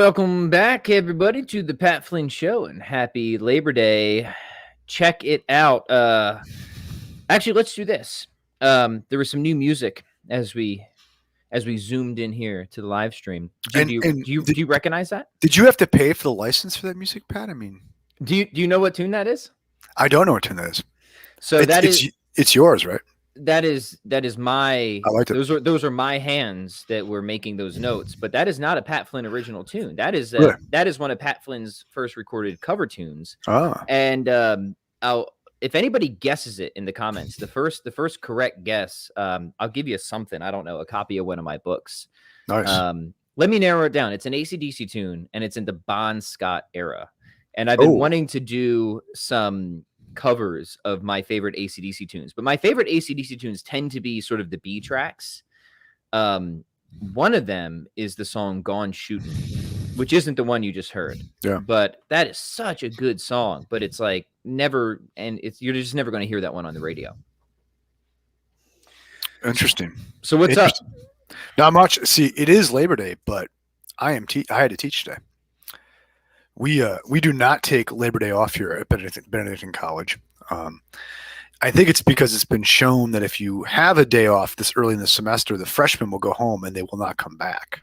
Welcome back, everybody, to the Pat Flynn Show, and happy Labor Day. Check it out. Actually, let's do this. There was some new music as we zoomed in here to the live stream. Jim, do you recognize that? Did you have to pay for the license for that music, Pat? I mean, do you know what tune that is? I don't know what tune that is. So it's yours, right? That is my. I liked it. Those are my hands that were making those notes, but that is not a Pat Flynn original tune. That is Really? that is one of Pat Flynn's first recorded cover tunes. Ah. And if anybody guesses it in the comments, the first correct guess, I'll give you something. I don't know, a copy of one of my books. Nice. Let me narrow it down. It's an AC/DC tune, and it's in the Bon Scott era. And I've been wanting to do some covers of my favorite AC/DC tunes, but my favorite AC/DC tunes tend to be sort of the B tracks. One of them is the song "Gone Shootin'," which isn't the one you just heard. Yeah, but that is such a good song. But it's like you're just never going to hear that one on the radio. Interesting. So what's up? Not much. See, it is Labor Day, but I had to teach today. We do not take Labor Day off here at Benedictine College. I think it's because it's been shown that if you have a day off this early in the semester, the freshmen will go home and they will not come back.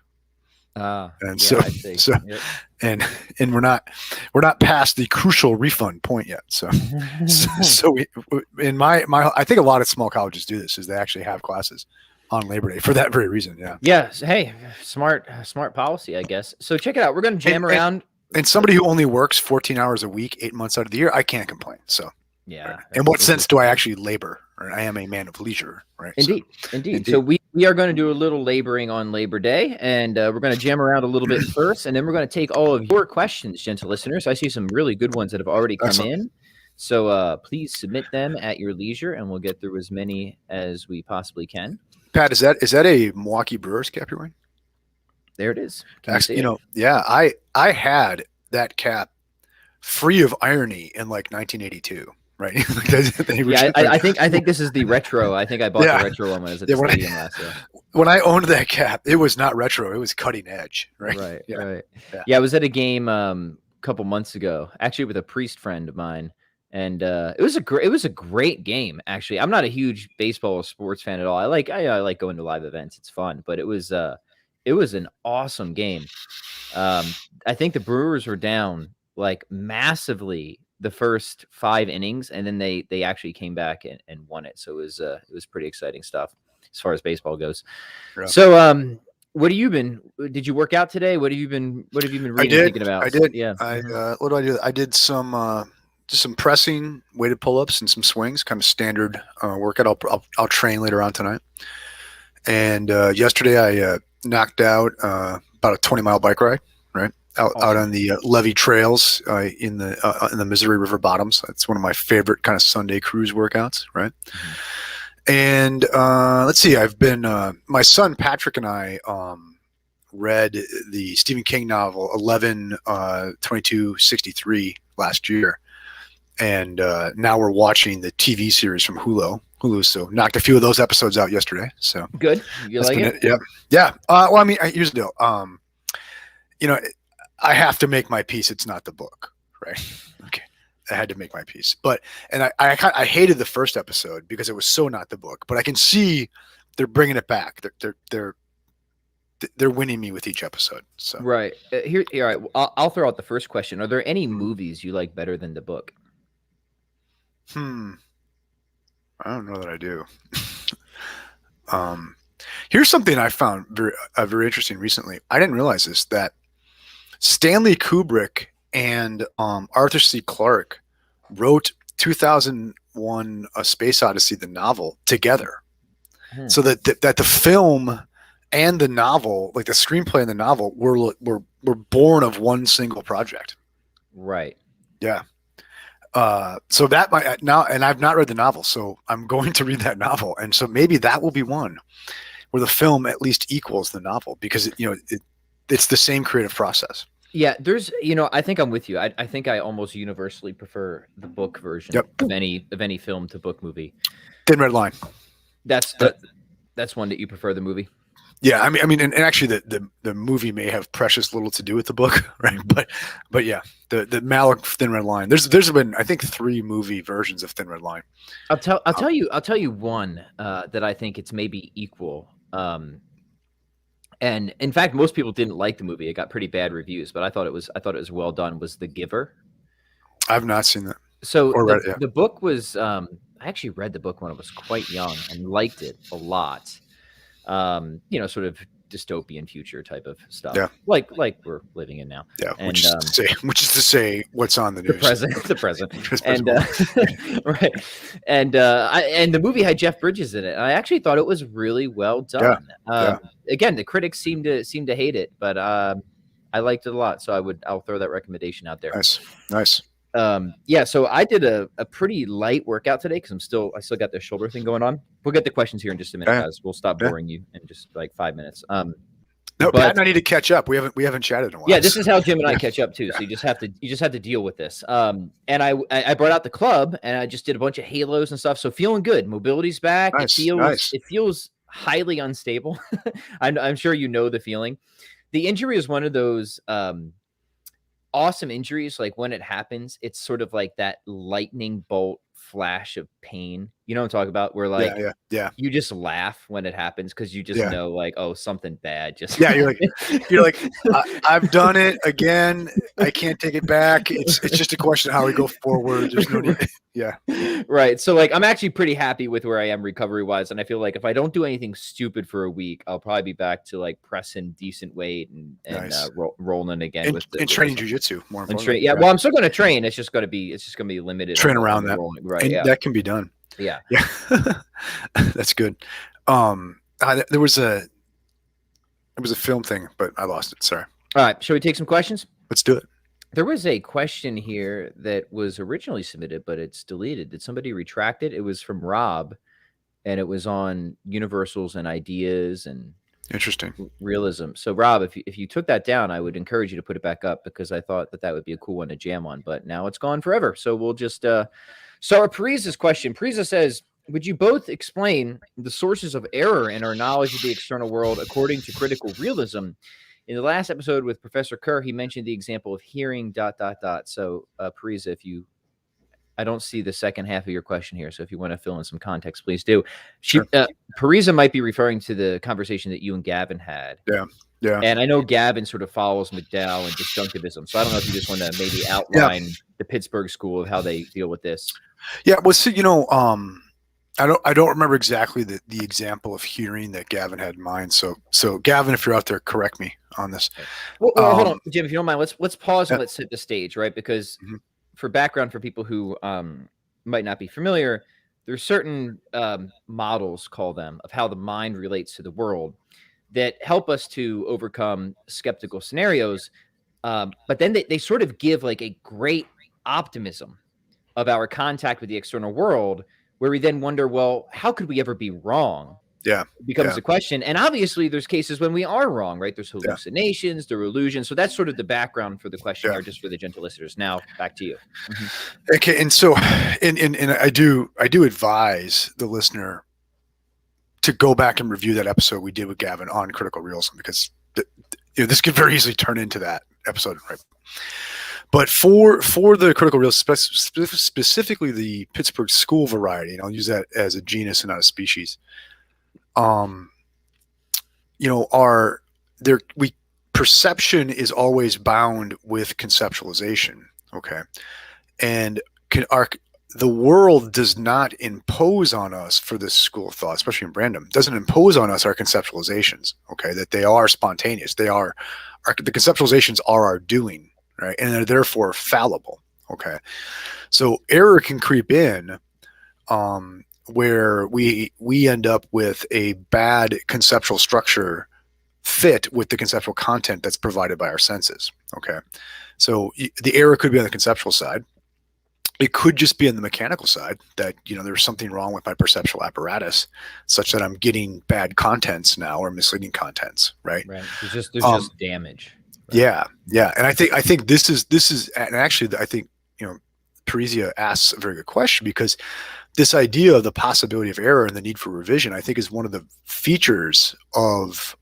And yep. and we're not past the crucial refund point yet. So we, I think a lot of small colleges do this, is they actually have classes on Labor Day for that very reason. Yeah. Yes. Hey, smart policy, I guess. So check it out. We're going to jam around. And somebody who only works 14 hours a week, 8 months out of the year, I can't complain. So, yeah. In what sense do I actually labor? Right? I am a man of leisure, right? Indeed. So we are going to do a little laboring on Labor Day, and we're going to jam around a little bit first, and then we're going to take all of your questions, gentle listeners. I see some really good ones that have already come in. So please submit them at your leisure, and we'll get through as many as we possibly can. Pat, is that a Milwaukee Brewers cap you're wearing? There it is. Yeah, I had that cap free of irony in like 1982, right? I think this is the retro. I think I bought the retro one when I was at the stadium last year. When I owned that cap, it was not retro; it was cutting edge, right? Right. Yeah. Yeah, I was at a game a couple months ago, actually with a priest friend of mine, and it was a great game. Actually, I'm not a huge baseball or sports fan at all. I like going to live events; it's fun, but it was an awesome game. I think the Brewers were down like massively the first 5 innings, and then they actually came back and won it. So it was pretty exciting stuff as far as baseball goes. Yeah. So what have you been? Did you work out today? What have you been reading, thinking about? I did. Yeah. What do I do? I did some just some pressing, weighted pull-ups, and some swings. Kind of standard workout. I'll train later on tonight. And yesterday I knocked out about a 20-mile bike ride, right? Out on the Levee trails in the Missouri River bottoms. It's one of my favorite kind of Sunday cruise workouts, right? Mm-hmm. And let's see, I've been my son Patrick and I read the Stephen King novel 11/22/63 last year, and now we're watching the TV series from Hulu. So knocked a few of those episodes out yesterday. So good. You like it? Yeah. Well, I mean, here's the deal. I have to make my peace. It's not the book, right? Okay, I had to make my peace. And I hated the first episode because it was so not the book. But I can see they're bringing it back. They're winning me with each episode. So right here. All right. I'll throw out the first question. Are there any movies you like better than the book? I don't know that I do. Here's something I found very interesting recently. I didn't realize this, that Stanley Kubrick and Arthur C. Clarke wrote 2001: A Space Odyssey, the novel, together. So that the film and the novel, like the screenplay and the novel, were born of one single project. Right. Yeah. So that might now, and I've not read the novel, so I'm going to read that novel, and so maybe that will be one where the film at least equals the novel, because it's the same creative process. Yeah, there's, I think I'm with you. I think I almost universally prefer the book version of any film to book movie. Thin Red Line. That's one that you prefer the movie. Yeah, I mean, and actually, the movie may have precious little to do with the book, right? Mhm. But yeah, the Malik Thin Red Line. There's been, I think, 3 movie versions of Thin Red Line. I'll tell you one that I think it's maybe equal. And in fact, most people didn't like the movie. It got pretty bad reviews, but I thought it was well done. Was The Giver. I've not seen that So or the read it yet. the book was I actually read the book when I was quite young and liked it a lot. Sort of dystopian future type of stuff, Yeah, like we're living in now, yeah. Which and is to say, what's on the the news. present, the present, Chris and President. right, and the movie had Jeff Bridges in it. And I actually thought it was really well Yeah, done. yeah. Again, the critics seem to hate it, but I liked it a lot. So I'll throw that recommendation out there. Nice. Yeah, so I did a pretty light workout today because I still got the shoulder thing going on. We'll get the questions here in just a minute, Yeah, guys. We'll stop yeah. boring you in just like 5 minutes. No, Pat But and I need to catch up. We haven't chatted in a while. yeah, this is how Jim and I Yeah. catch up too. So you just have to deal with this. And I brought out the club and I just did a bunch of halos and stuff. So feeling good. Mobility's back. Nice. It feels highly unstable. I'm sure you know the feeling. The injury is one of those awesome injuries. Like when it happens, it's sort of like that lightning bolt flash of pain. You know what I'm talking about? Where like Yeah. you just laugh when it happens because you just Yeah. know like, oh, something bad just Yeah, you're like, I've done it again. I can't take it back. It's just a question of how we go forward. There's no need. Yeah. Right. So like I'm actually pretty happy with where I am recovery wise. And I feel like if I don't do anything stupid for a week, I'll probably be back to like pressing decent weight and Nice. rolling again with training jujitsu more and importantly. yeah. Well, I'm still gonna train. It's just gonna be limited. Train on around the that. rolling. Right. And Yeah. that can be done. Yeah. Yeah. That's good. There was a film thing, but I lost it. Sorry. All right. Shall we take some questions? Let's do it. There was a question here that was originally submitted, but it's deleted. Did somebody retract it? It was from Rob, and it was on universals and ideas and Interesting. realism. So, Rob, if you took that down, I would encourage you to put it back up because I thought that would be a cool one to jam on. But now it's gone forever. So we'll just start with Parisa's question. Parisa says, would you both explain the sources of error in our knowledge of the external world according to critical realism? In the last episode with Professor Kerr, he mentioned the example of hearing ... So, Parisa, I don't see the second half of your question here. So if you want to fill in some context, please do. Sure. Parisa might be referring to the conversation that you and Gavin had. Yeah. And I know Gavin sort of follows McDowell and disjunctivism. So I don't know if you just want to maybe outline the Pittsburgh school of how they deal with this. Yeah. Well, so, I don't remember exactly the example of hearing that Gavin had in mind. So Gavin, if you're out there, correct me on this. Well, hold on, Jim, if you don't mind, let's pause and let's set the stage, right? Because for background for people who might not be familiar, there's certain models, call them, of how the mind relates to the world that help us to overcome skeptical scenarios. But then they sort of give like a great optimism of our contact with the external world, where we then wonder, well, how could we ever be wrong? Yeah. It becomes a question. And obviously there's cases when we are wrong, right? There's hallucinations, there are illusions. So that's sort of the background for the question here, just for the gentle listeners. Now back to you. Okay. And so, and I do advise the listener to go back and review that episode we did with Gavin on critical realism, because this could very easily turn into that episode, right? But for the critical realism, specifically the Pittsburgh school variety, and I'll use that as a genus and not a species. Perception is always bound with conceptualization. Okay, and the world does not impose on us, for this school of thought, especially in Brandom, doesn't impose on us our conceptualizations. Okay, that they are spontaneous. The conceptualizations are our doing. Right, and they're therefore fallible. Okay, so error can creep in, where we end up with a bad conceptual structure fit with the conceptual content that's provided by our senses. Okay, so the error could be on the conceptual side. It could just be on the mechanical side, that there's something wrong with my perceptual apparatus, such that I'm getting bad contents now, or misleading contents. Right. There's just damage. Right? Yeah. And I think this is, and actually I think, Parisia asks a very good question, because this idea of the possibility of error and the need for revision, I think, is one of the features of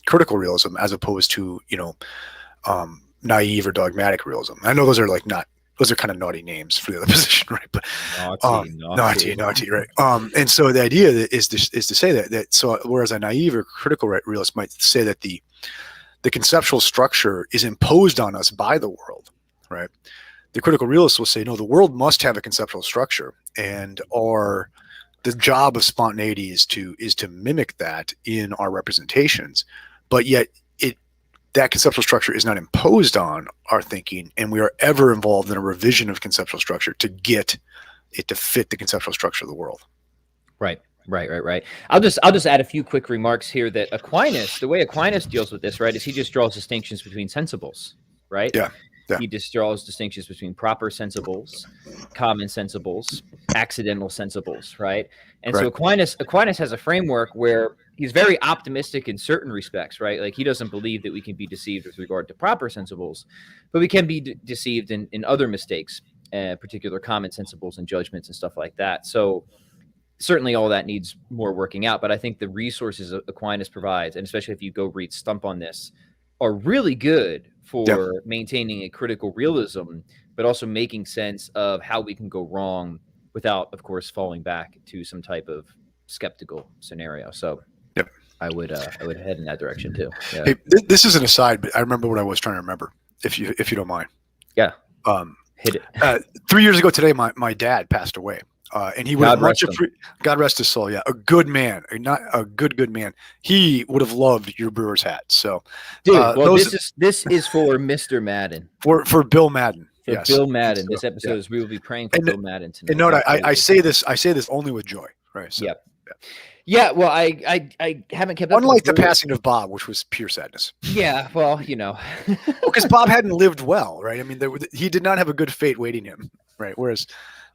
critical realism, as opposed to, naive or dogmatic realism. I know those are kind of naughty names for the other position, right? But naughty, right? And so the idea is to say that so whereas a naive or critical realist might say that the conceptual structure is imposed on us by the world, right? The critical realist will say, no, the world must have a conceptual structure, and the job of spontaneity is to mimic that in our representations, but yet that conceptual structure is not imposed on our thinking, and we are ever involved in a revision of conceptual structure to get it to fit the conceptual structure of the world. Right. I'll just add a few quick remarks here that the way Aquinas deals with this, right, is he just draws distinctions between sensibles, right? Yeah. He just draws distinctions between proper sensibles, common sensibles, accidental sensibles, right? And so Aquinas has a framework where he's very optimistic in certain respects, right? Like, he doesn't believe that we can be deceived with regard to proper sensibles, but we can be deceived in other mistakes, particular common sensibles and judgments and stuff like that. So certainly all that needs more working out, but I think the resources Aquinas provides, and especially if you go read Stump on this, are really good for maintaining a critical realism, but also making sense of how we can go wrong without, of course, falling back to some type of skeptical scenario. So I would head in that direction too. Yeah. Hey, this is an aside, but I remember what I was trying to remember, if you don't mind. Yeah. Hit it. 3 years ago today, my dad passed away. And he would have God rest his soul. Yeah. A good man, not a good man. He would have loved your Brewers hat. So, dude, this is for Mr. Madden, for Bill Madden. For Bill Madden. This episode is, we will be praying for Bill Madden tonight. And note, I say this only with joy, right? So, yeah. Well, I haven't kept up. Unlike the passing of Bob, which was pure sadness. Yeah. Well, because Bob hadn't lived well, right? I mean, he did not have a good fate waiting him, right? Whereas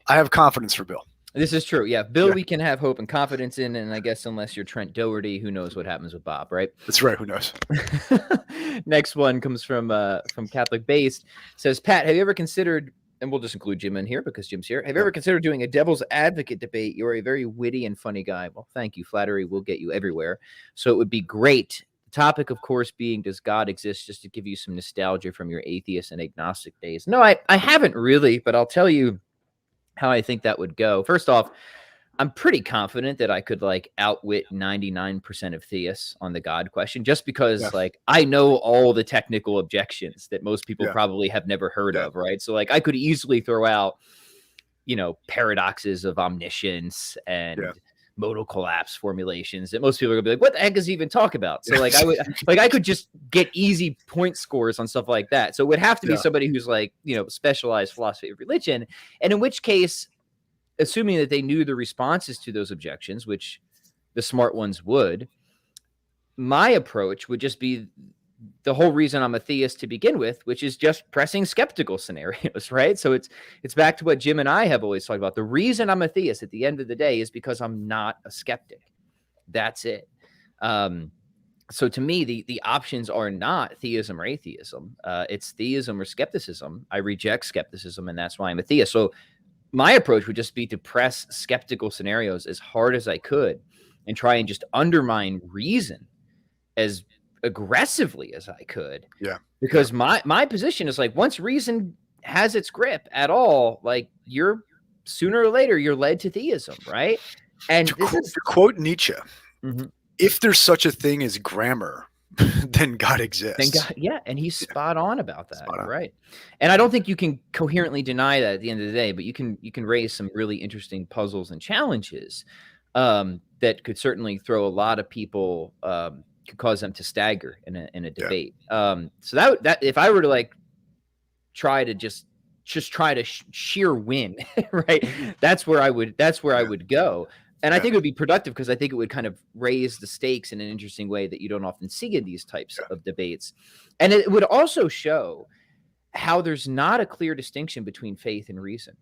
I have confidence for Bill. This is true. Yeah. Bill, we can have hope and confidence in, and I guess unless you're Trent Doherty, who knows what happens with Bob, right? That's right. Who knows? Next one comes from Catholic Based. Says, Pat, have you ever considered, and we'll just include Jim in here because Jim's here, have you ever considered doing a devil's advocate debate? You're a very witty and funny guy. Well, thank you. Flattery will get you everywhere. So it would be great. The topic, of course, being, does God exist? Just to give you some nostalgia from your atheist and agnostic days. No, I haven't really, but I'll tell you how I think that would go. First off, I'm pretty confident that I could outwit 99% of theists on the God question, just because I know all the technical objections that most people probably have never heard of, right? So I could easily throw out, paradoxes of omniscience and modal collapse formulations that most people are gonna be like, what the heck is he even talk about? So I could just get easy point scores on stuff like that. So it would have to be somebody who's specialized philosophy of religion. And in which case, assuming that they knew the responses to those objections, which the smart ones would, my approach would just be the whole reason I'm a theist to begin with, which is just pressing skeptical scenarios, right? So it's back to what Jim and I have always talked about. The reason I'm a theist at the end of the day is because I'm not a skeptic. That's it. So to me, the options are not theism or atheism. It's theism or skepticism. I reject skepticism, and that's why I'm a theist. So my approach would just be to press skeptical scenarios as hard as I could and try and just undermine reason as aggressively as I could. Yeah. Because my position is once reason has its grip at all, you're sooner or later you're led to theism, right? And to quote Nietzsche, if there's such a thing as grammar, then God exists. And he's spot on about that, right? And I don't think you can coherently deny that at the end of the day, but you can raise some really interesting puzzles and challenges that could certainly throw a lot of people, could cause them to stagger in a debate. So that if I were to try to just try to sheer win, right? That's where I would go. And I think it would be productive because I think it would kind of raise the stakes in an interesting way that you don't often see in these types of debates. And it would also show how there's not a clear distinction between faith and reason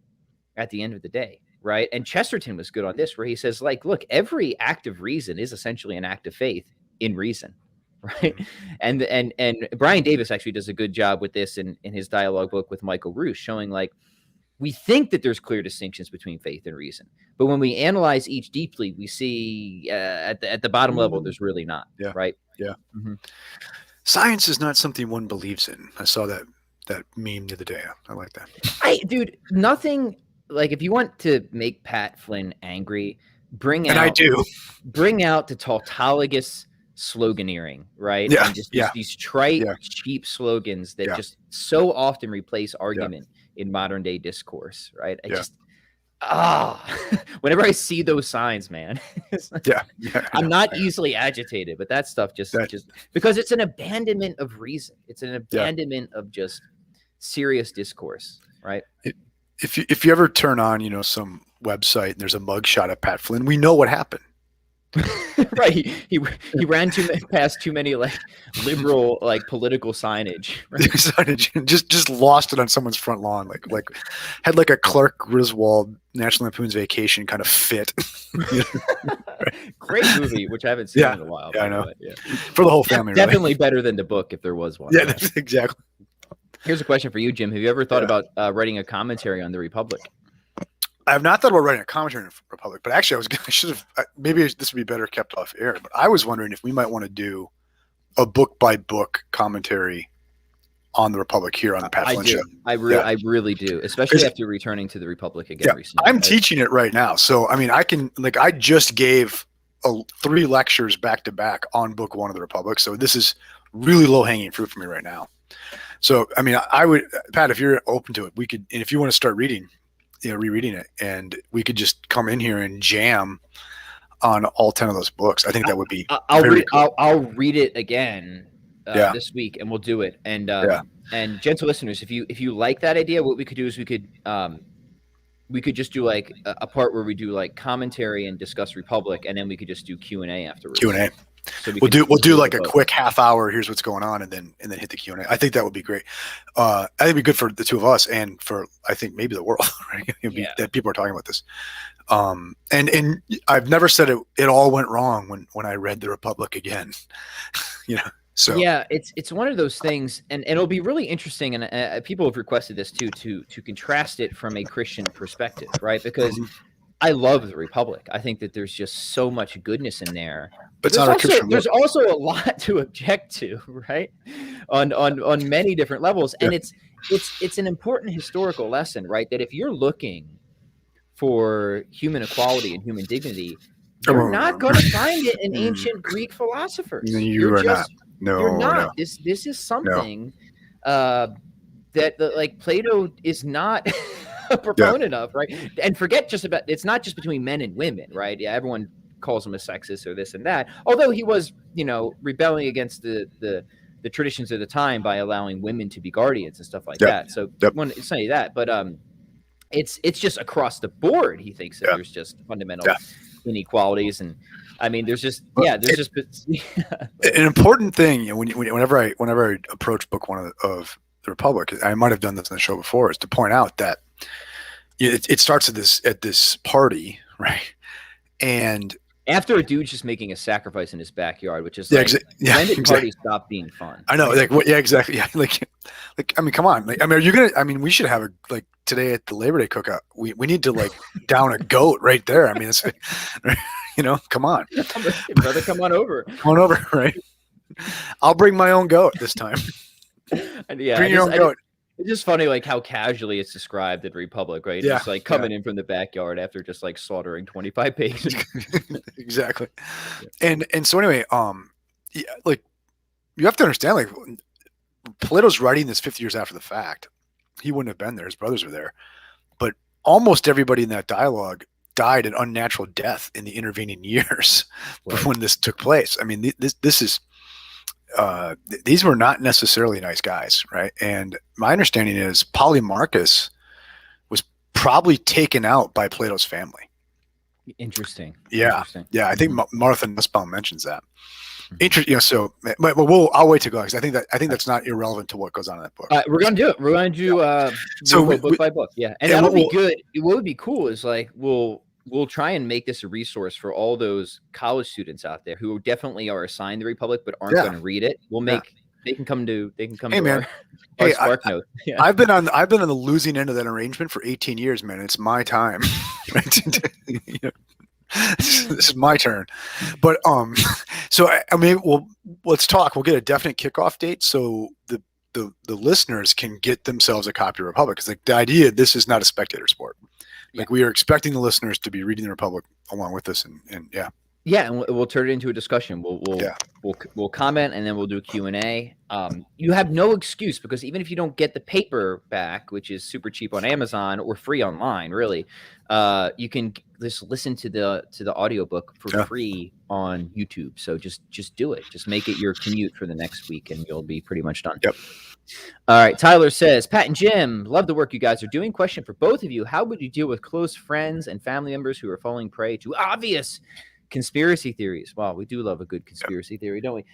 at the end of the day, right? And Chesterton was good on this, where he says, look, every act of reason is essentially an act of faith in reason, right? And Brian Davis actually does a good job with this in his dialogue book with Michael Roos, showing we think that there's clear distinctions between faith and reason, but when we analyze each deeply, we see at the bottom level, there's really not. Yeah. Right. Yeah. Mm-hmm. Science is not something one believes in. I saw that meme the other day. I like that. Dude, nothing like if you want to make Pat Flynn angry, bring And out I do. the tautologous sloganeering, right? Yeah. And just these trite, cheap slogans that just so often replace argument in modern day discourse, right? Whenever I see those signs, man, I'm not easily agitated, but that stuff just because it's an abandonment of reason. It's an abandonment of just serious discourse, right? If you ever turn on, some website and there's a mugshot of Pat Flynn, we know what happened. Right. He ran past too many like liberal like political signage. Right? Signage, just lost it on someone's front lawn, like had like a Clark Griswold National Lampoon's Vacation kind of fit. Great movie, which I haven't seen in a while. Yeah, I know. For the whole family. Definitely better than the book if there was one. Yeah, that's exactly. Here's a question for you, Jim. Have you ever thought about writing a commentary on the Republic? I have not thought about writing a commentary on the Republic, but actually I should have, maybe this would be better kept off air, but I was wondering if we might want to do a book by book commentary on the Republic here on the Pat Flynn Show. I really do, especially after returning to the Republic again recently. I'm teaching it right now. So, I mean, I just gave 3 lectures back to back on book 1 of the Republic. So this is really low hanging fruit for me right now. So, I mean, I would, Pat, if you're open to it, we could, and if you want to start reading, rereading it, and we could just come in here and jam on all 10 of those books. I think that would be. I'll read it again this week, and we'll do it. And and gentle listeners, if you like that idea, what we could do is we could just do like a part where we do like commentary and discuss Republic, and then we could just do QnA afterwards. QnA. So we'll do like a quick half hour. Here's what's going on, and then hit the Q&A. I think that would be great. I think it'd be good for the two of us, and for I think maybe the world, right? That people are talking about this. And I've never said it all went wrong when I read the Republic again. So yeah, it's one of those things, and it'll be really interesting. And people have requested this too, to contrast it from a Christian perspective, right? Because I love the Republic. I think that there's just so much goodness in there. But there's also a lot to object to, right? On many different levels. And it's an important historical lesson, right? That if you're looking for human equality and human dignity, you're not going to find it in ancient Greek philosophers. You're not. No, you're not. No. This is something that like Plato is not a proponent of, right? And forget it's not just between men and women, right? Yeah, everyone calls him a sexist or this and that. Although he was, rebelling against the traditions of the time by allowing women to be guardians and stuff like that. So it's not that, but it's just across the board. He thinks that there's just fundamental inequalities, and I mean, there's just an important thing. Whenever I approach book 1 of the Republic, I might have done this on the show before, is to point out that it starts at this party, right? And after a dude's just making a sacrifice in his backyard, which is when did parties stop being fun? I know, exactly. Yeah, like I mean, come on. We should have today at the Labor Day cookout. We need to down a goat right there. I mean, it's come on, brother, come on over. Come on over, right? I'll bring my own goat this time. Bring your own goat. It's just funny, how casually it's described in Republic, right? Yeah, just coming in from the backyard after just slaughtering 25 pigs. Exactly. Yeah. And so anyway, you have to understand, Plato's writing this 50 years after the fact. He wouldn't have been there. His brothers were there, but almost everybody in that dialogue died an unnatural death in the intervening years when this took place. I mean, this is. These were not necessarily nice guys, right? And my understanding is Polymarchus was probably taken out by Plato's family. Interesting. Yeah. I think Martha Nussbaum mentions that. Interesting. So, I'll wait to go because I think that's not irrelevant to what goes on in that book. We're gonna do it. We're gonna do book by book. Yeah, and that'll be good. What would be cool is we'll try and make this a resource for all those college students out there who definitely are assigned the Republic but aren't going to read it. We'll make They can come to Hey, man. our Hey, Spark Note. Yeah. I've been on the losing end of that arrangement for 18 years, man. It's my time. You know, this is my turn. But so I mean, well, let's talk. We'll get a definite kickoff date so the listeners can get themselves a copy of Republic, because like the idea, this is not a spectator sport. Like we are expecting the listeners to be reading the Republic along with us, and yeah. Yeah, and we'll turn it into a discussion. We'll comment, and then we'll do QnA. You have no excuse, because even if you don't get the paperback, which is super cheap on Amazon or free online, really, you can just listen to the audiobook for free on YouTube. So just do it. Just make it your commute for the next week, and you'll be pretty much done. Yep. All right. Tyler says, Pat and Jim, love the work you guys are doing. Question for both of you: how would you deal with close friends and family members who are falling prey to obvious conspiracy theories? Wow, we do love a good conspiracy theory, don't we?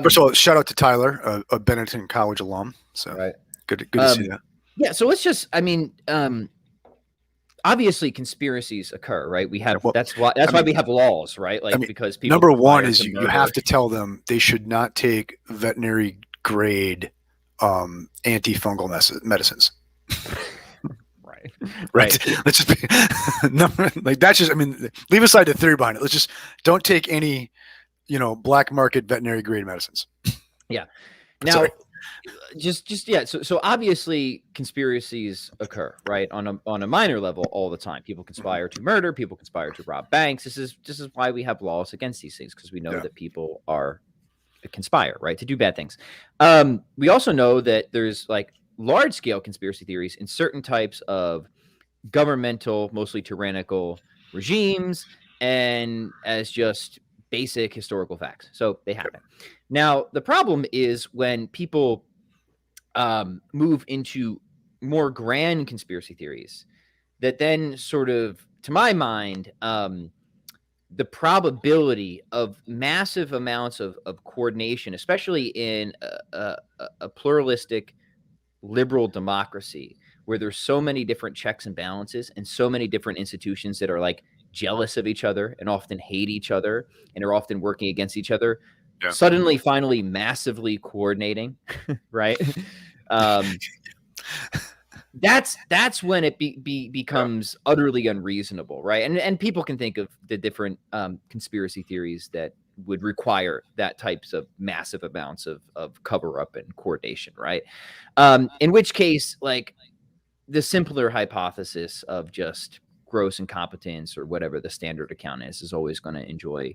First of all, shout out to Tyler, a Benetton College alum. So right. Good to see that. Yeah, so let's just, I mean, obviously conspiracies occur, right? We have that's why we have laws, right? Like, because people, number one is you have to tell them they should not take veterinary grade antifungal medicines. Right. Let's just be like, that's just, I mean, leave aside the theory behind it. Let's just don't take any, black market veterinary grade medicines. Yeah. Now, yeah. So obviously conspiracies occur, right? On a minor level all the time. People conspire to murder. People conspire to rob banks. This is why we have laws against these things, because we know that people conspire, right, to do bad things. We also know that there's like large scale conspiracy theories in certain types of governmental, mostly tyrannical regimes, and as just basic historical facts. So they happen. Now, the problem is when people move into more grand conspiracy theories that then sort of, to my mind, the probability of massive amounts of coordination, especially in a pluralistic liberal democracy, where there's so many different checks and balances and so many different institutions that are like jealous of each other and often hate each other and are often working against each other, suddenly, finally, massively coordinating, right? That's when it becomes utterly unreasonable, right? And people can think of the different conspiracy theories that would require that types of massive amounts of cover up and coordination, right? In which case, like, the simpler hypothesis of just gross incompetence or whatever the standard account is always going to enjoy,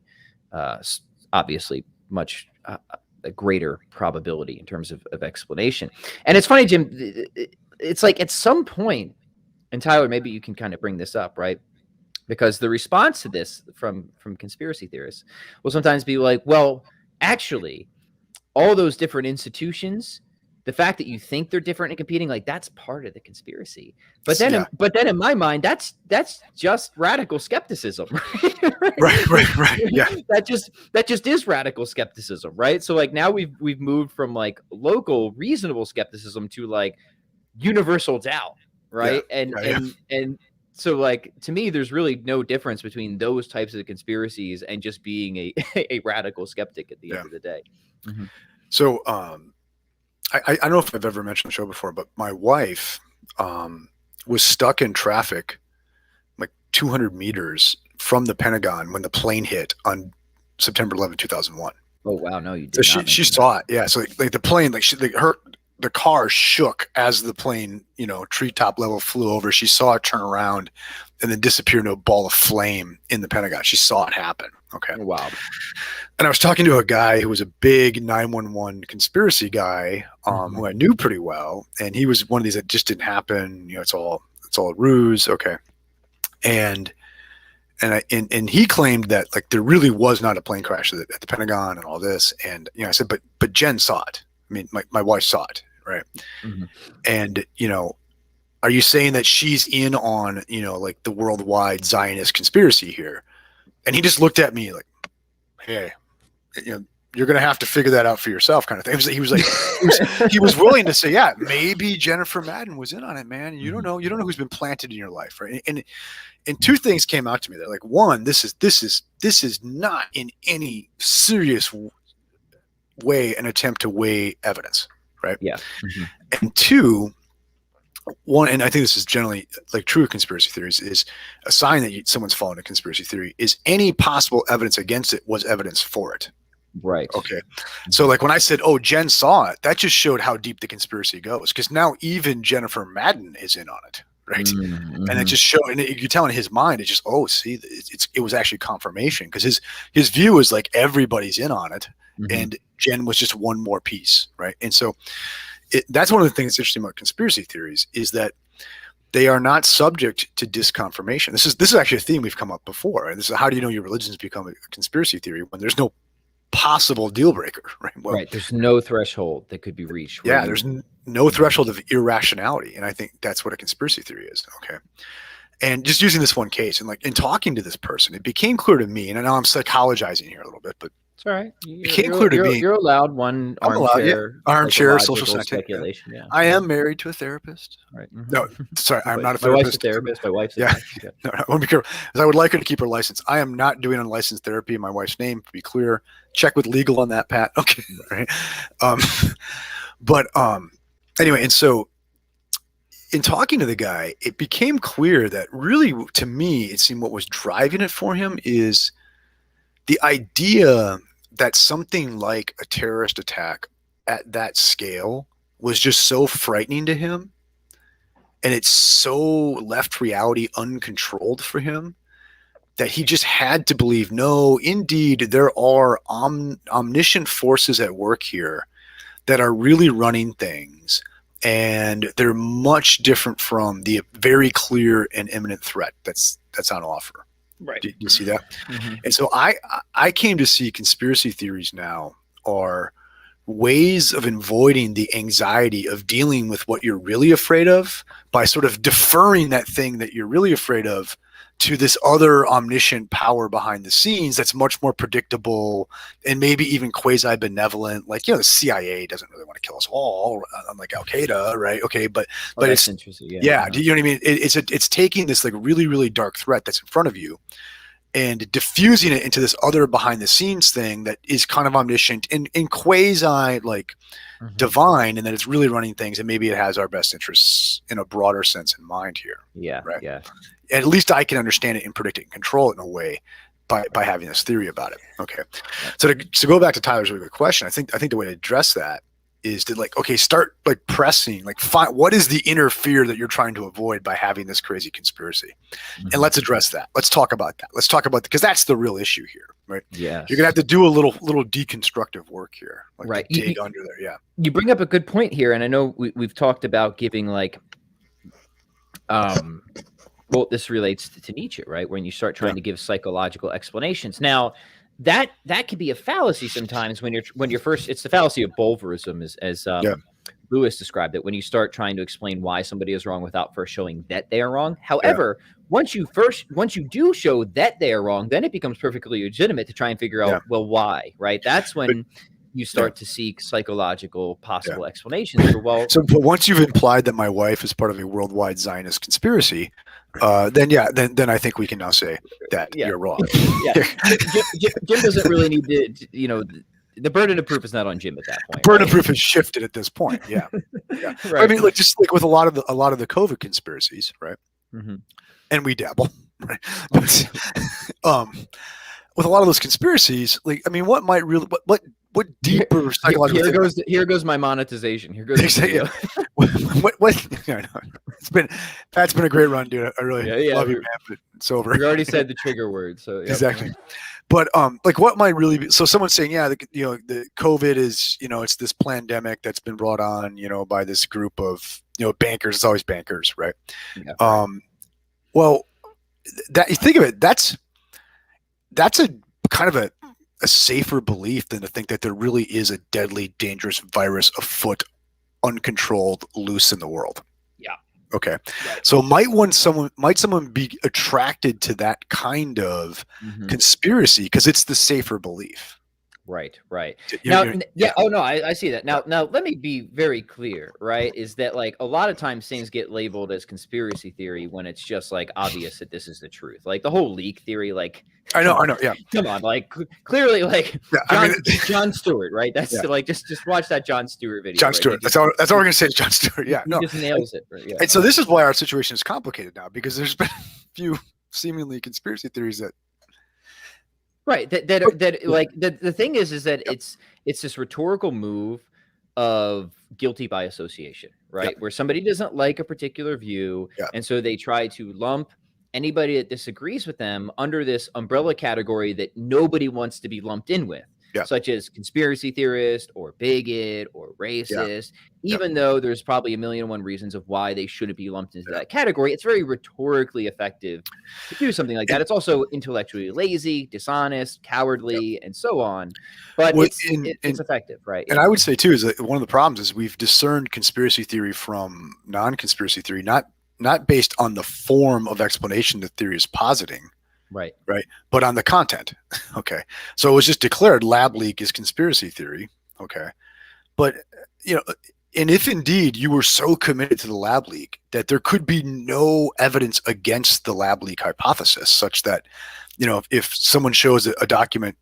obviously, much a greater probability in terms of explanation. And it's funny, Jim, it's like at some point, and Tyler, maybe you can kind of bring this up, right? Because the response to this from conspiracy theorists will sometimes be like, well, actually, all those different institutions, the fact that you think they're different and competing, like, that's part of the conspiracy. But then, in my mind, that's just radical skepticism, right? Right. Yeah. That just is radical skepticism, right? So like now we've moved from like local reasonable skepticism to like universal doubt, right? And so like, to me, there's really no difference between those types of conspiracies and just being a radical skeptic at the end of the day. Mm-hmm. So I don't know if I've ever mentioned the show before, but my wife was stuck in traffic like 200 meters from the Pentagon when the plane hit on September 11, 2001. Oh, wow. No, you did so not. She saw it. Yeah. So like the plane, the car shook as the plane, treetop level flew over. She saw it turn around and then disappear into a ball of flame in the Pentagon. She saw it happen. Okay. Wow. And I was talking to a guy who was a big 911 conspiracy guy, who I knew pretty well. And he was one of these that just didn't happen. It's all a ruse. Okay. And he claimed that like there really was not a plane crash at the Pentagon and all this. And, I said, but Jen saw it. I mean, my wife saw it. Right. Mm-hmm. And, are you saying that she's in on, like the worldwide Zionist conspiracy here? And he just looked at me like, hey, you're going to have to figure that out for yourself, kind of thing. He was like, he was willing to say, yeah, maybe Jennifer Madden was in on it, man. You don't know who's been planted in your life. Right. And two things came out to me. They're like, one, this is not in any serious weigh and attempt to weigh evidence, right? Yeah. Mm-hmm. And two, one, and I think this is generally like true of conspiracy theories, is a sign that someone's following a conspiracy theory is any possible evidence against it was evidence for it. Right. Okay. So like when I said, oh, Jen saw it, that just showed how deep the conspiracy goes, because now even Jennifer Madden is in on it. Right. Mm-hmm. And it just showed, and you tell in his mind, it's just, oh, see, it was actually confirmation, because his view is like everybody's in on it. Mm-hmm. And Jen was just one more piece. Right. And so that's one of the things that's interesting about conspiracy theories, is that they are not subject to disconfirmation. This is actually a theme we've come up before. And this is, how do you know your religion's become a conspiracy theory when there's no possible deal breaker, right? Well, right. There's no threshold that could be reached. Yeah, there's no threshold of irrationality. And I think that's what a conspiracy theory is. Okay. And just using this one case, and like in talking to this person, it became clear to me, and I know I'm psychologizing here a little bit, but it's all right. Became clear to me. You're allowed one armchair social speculation. Yeah. I am married to a therapist. Right. Mm-hmm. No, sorry, I'm not a My wife's a therapist. therapist. My wife's Yeah. yeah. No, I want to be careful, because I would like her to keep her license. I am not doing unlicensed therapy in my wife's name, to be clear. Check with legal on that, Pat. Okay. Right. But anyway, and so in talking to the guy, it became clear that really, to me, it seemed what was driving it for him is the idea that something like a terrorist attack at that scale was just so frightening to him, and it's so left reality uncontrolled for him, that he just had to believe, no, indeed, there are omniscient forces at work here that are really running things, and they're much different from the very clear and imminent threat that's on offer. Right. Do you see that? Mm-hmm. And so I came to see conspiracy theories now are ways of avoiding the anxiety of dealing with what you're really afraid of, by sort of deferring that thing that you're really afraid of to this other omniscient power behind the scenes that's much more predictable and maybe even quasi-benevolent. Like, the CIA doesn't really want to kill us all, unlike Al Qaeda, right? Okay, but it's interesting. Yeah, do you know what I mean? It's taking this like really, really dark threat that's in front of you and diffusing it into this other behind the scenes thing that is kind of omniscient and quasi like divine, and that it's really running things, and maybe it has our best interests in a broader sense in mind here. Yeah. Right. Yeah. At least I can understand it and predict it and control it in a way by having this theory about it. Okay. So to go back to Tyler's really good question, I think the way to address that is to start pressing, find what is the inner fear that you're trying to avoid by having this crazy conspiracy. Mm-hmm. And let's address that. Let's talk about that. Because that's the real issue here, right? Yeah. You're going to have to do a little deconstructive work here. Right. Dig under there. Yeah. You bring up a good point here. And I know we've talked about giving well, this relates to Nietzsche, right? When you start trying to give psychological explanations. Now, that can be a fallacy sometimes when you're first. It's the fallacy of Bolvarism, as Lewis described it. When you start trying to explain why somebody is wrong without first showing that they are wrong. However, once you do show that they are wrong, then it becomes perfectly legitimate to try and figure out well, why, right? That's when you start to seek psychological possible explanations for but once you've implied that my wife is part of a worldwide Zionist conspiracy, then I think we can now say that you're wrong. Jim doesn't really need to, the burden of proof is not on Jim at that point. The burden of proof has shifted at this point. Yeah. Right. I mean, just with a lot of the COVID conspiracies, right? Mm-hmm. And we dabble, right? But, with a lot of those conspiracies, what might really what deeper psychological? Here goes my monetization. Here goes Pat's been a great run, dude. I really love you, man. But it's over. We already said the trigger word, so exactly. But what might really be? So someone's saying, the COVID is, it's this pandemic that's been brought on, by this group of bankers. It's always bankers, right? Yeah. Well, that you think of it, that's a kind of a safer belief than to think that there really is a deadly, dangerous virus afoot, uncontrolled, loose in the world. Yeah. Okay. Right. So might someone be attracted to that kind of conspiracy because it's the safer belief? Right, right. You- Now, you- yeah. Oh no, I see that. Now, let me be very clear. Right, is that like a lot of times things get labeled as conspiracy theory when it's just like obvious that this is the truth. Like the whole leak theory. Like, I come know. on, Yeah, come on. Like clearly, like yeah. I mean, John Stewart. Right. That's yeah, like just watch that John Stewart video. John Right. Stewart. That's all we're gonna say is John Stewart. Yeah, He no. just nails it. Right? Yeah. And so this is why our situation is complicated now, because there's been a few seemingly conspiracy theories that. Right. Like the thing is that Yep. it's this rhetorical move of guilty by association, right? Yep. Where somebody doesn't like a particular view, Yep. and so they try to lump anybody that disagrees with them under this umbrella category that nobody wants to be lumped in with, Yep. such as conspiracy theorist or bigot or Yeah. racist, Yep. even though there's probably a million and one reasons of why they shouldn't be lumped into Yeah. that category. It's very rhetorically effective to do something like that. It's also intellectually lazy, dishonest, cowardly, and so on. But Well, it's effective, right? And I would say too is that one of the problems is we've discerned conspiracy theory from non-conspiracy theory, not based on the form of explanation the theory is positing, right, but on the content. Okay, so it was just declared lab leak is conspiracy theory. Okay, but and if indeed you were so committed to the lab leak that there could be no evidence against the lab leak hypothesis, such that if someone shows a document,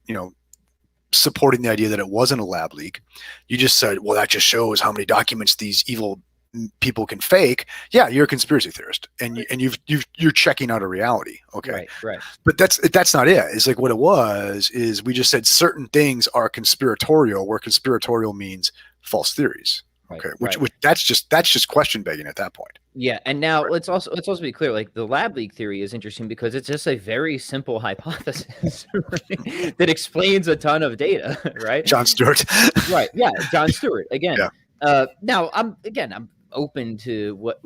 supporting the idea that it wasn't a lab leak, you just said, well, that just shows how many documents these evil people can fake. Yeah, you're a conspiracy theorist, and you're checking out a reality. Okay, right. But that's not it. It's like what it was is we just said certain things are conspiratorial, where conspiratorial means false theories. Okay, which that's just question begging at that point. Yeah, and now let's also be clear. Like the lab leak theory is interesting because it's just a very simple hypothesis right? that explains a ton of data, right? John Stewart. Right. Yeah, John Stewart again. Yeah. Now I'm open to what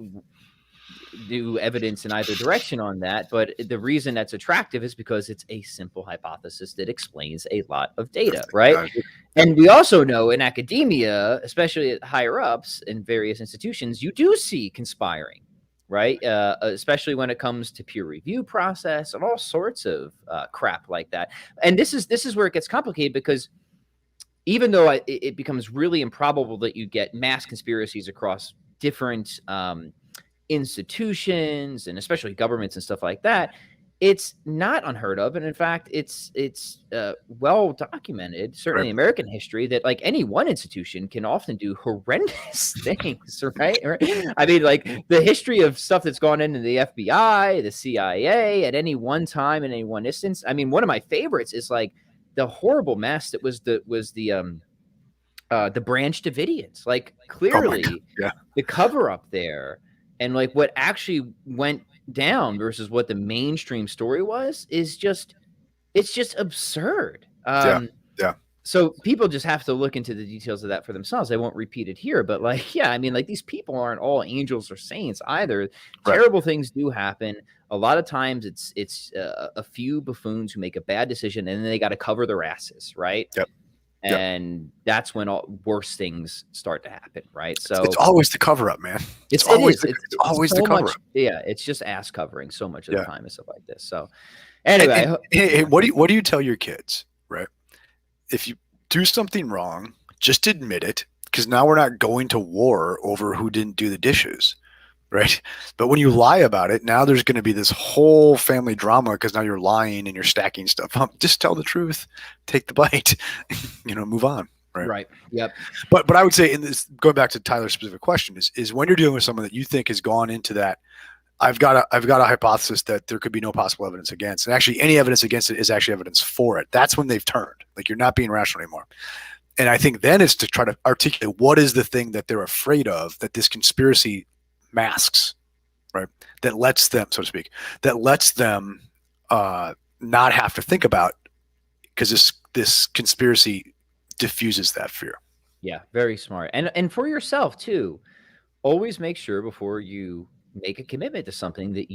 new evidence in either direction on that, but the reason that's attractive is because it's a simple hypothesis that explains a lot of data, right? And we also know in academia, especially at higher ups in various institutions, you do see conspiring, right? Especially when it comes to peer review process and all sorts of crap like that. And this is where it gets complicated, because even though it becomes really improbable that you get mass conspiracies across different institutions and especially governments and stuff like that, it's not unheard of. And in fact, it's well documented, certainly in American history, that like any one institution can often do horrendous things, right? I mean, like the history of stuff that's gone into the FBI, the CIA at any one time in any one instance. I mean, one of my favorites is like the horrible mess that was the Branch Davidians. Like clearly the cover up there and like what actually went down versus what the mainstream story was is just absurd. So people just have to look into the details of that for themselves. I won't repeat it here, but like, yeah, I mean, like these people aren't all angels or saints either. Terrible things do happen. A lot of times it's a few buffoons who make a bad decision and then they got to cover their asses. Right. Yep. And that's when all worse things start to happen, right? So it's always the cover up, man. It's always the cover up. Yeah, it's just ass covering so much of the time and stuff like this. So anyway, hey, what do you tell your kids, right? If you do something wrong, just admit it, because now we're not going to war over who didn't do the dishes. Right. But when you lie about it, now there's going to be this whole family drama because now you're lying and you're stacking stuff up. Just tell the truth, take the bite, move on. Right. Yep. But I would say, in this, going back to Tyler's specific question, is when you're dealing with someone that you think has gone into that, I've got a hypothesis that there could be no possible evidence against, and actually any evidence against it is actually evidence for it. That's when they've turned. Like you're not being rational anymore. And I think then it's to try to articulate what is the thing that they're afraid of that this conspiracy masks, right? That lets them, so to speak, not have to think about, because this conspiracy diffuses that fear. Yeah, very smart. And for yourself too, always make sure before you make a commitment to something that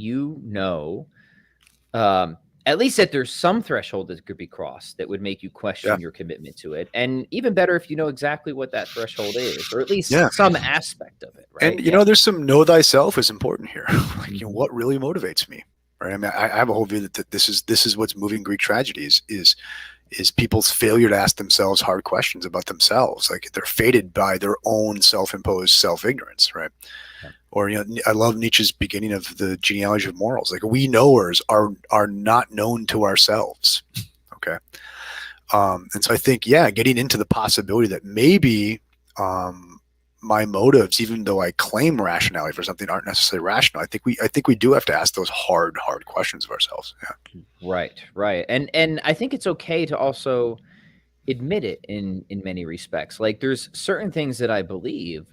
at least that there's some threshold that could be crossed that would make you question your commitment to it. And even better if you know exactly what that threshold is, or at least some aspect of it. Right? And there's some know thyself is important here. Like, what really motivates me, right? I mean, I have a whole view that this is what's moving Greek tragedies is is people's failure to ask themselves hard questions about themselves. Like they're fated by their own self-imposed self-ignorance, right? Yeah. Or, I love Nietzsche's beginning of the genealogy of morals. Like we knowers are not known to ourselves. Okay. And so I think, getting into the possibility that maybe my motives, even though I claim rationality for something, aren't necessarily rational. I think we do have to ask those hard questions of ourselves. Yeah. Right. And I think it's okay to also admit it in many respects. Like there's certain things that I believe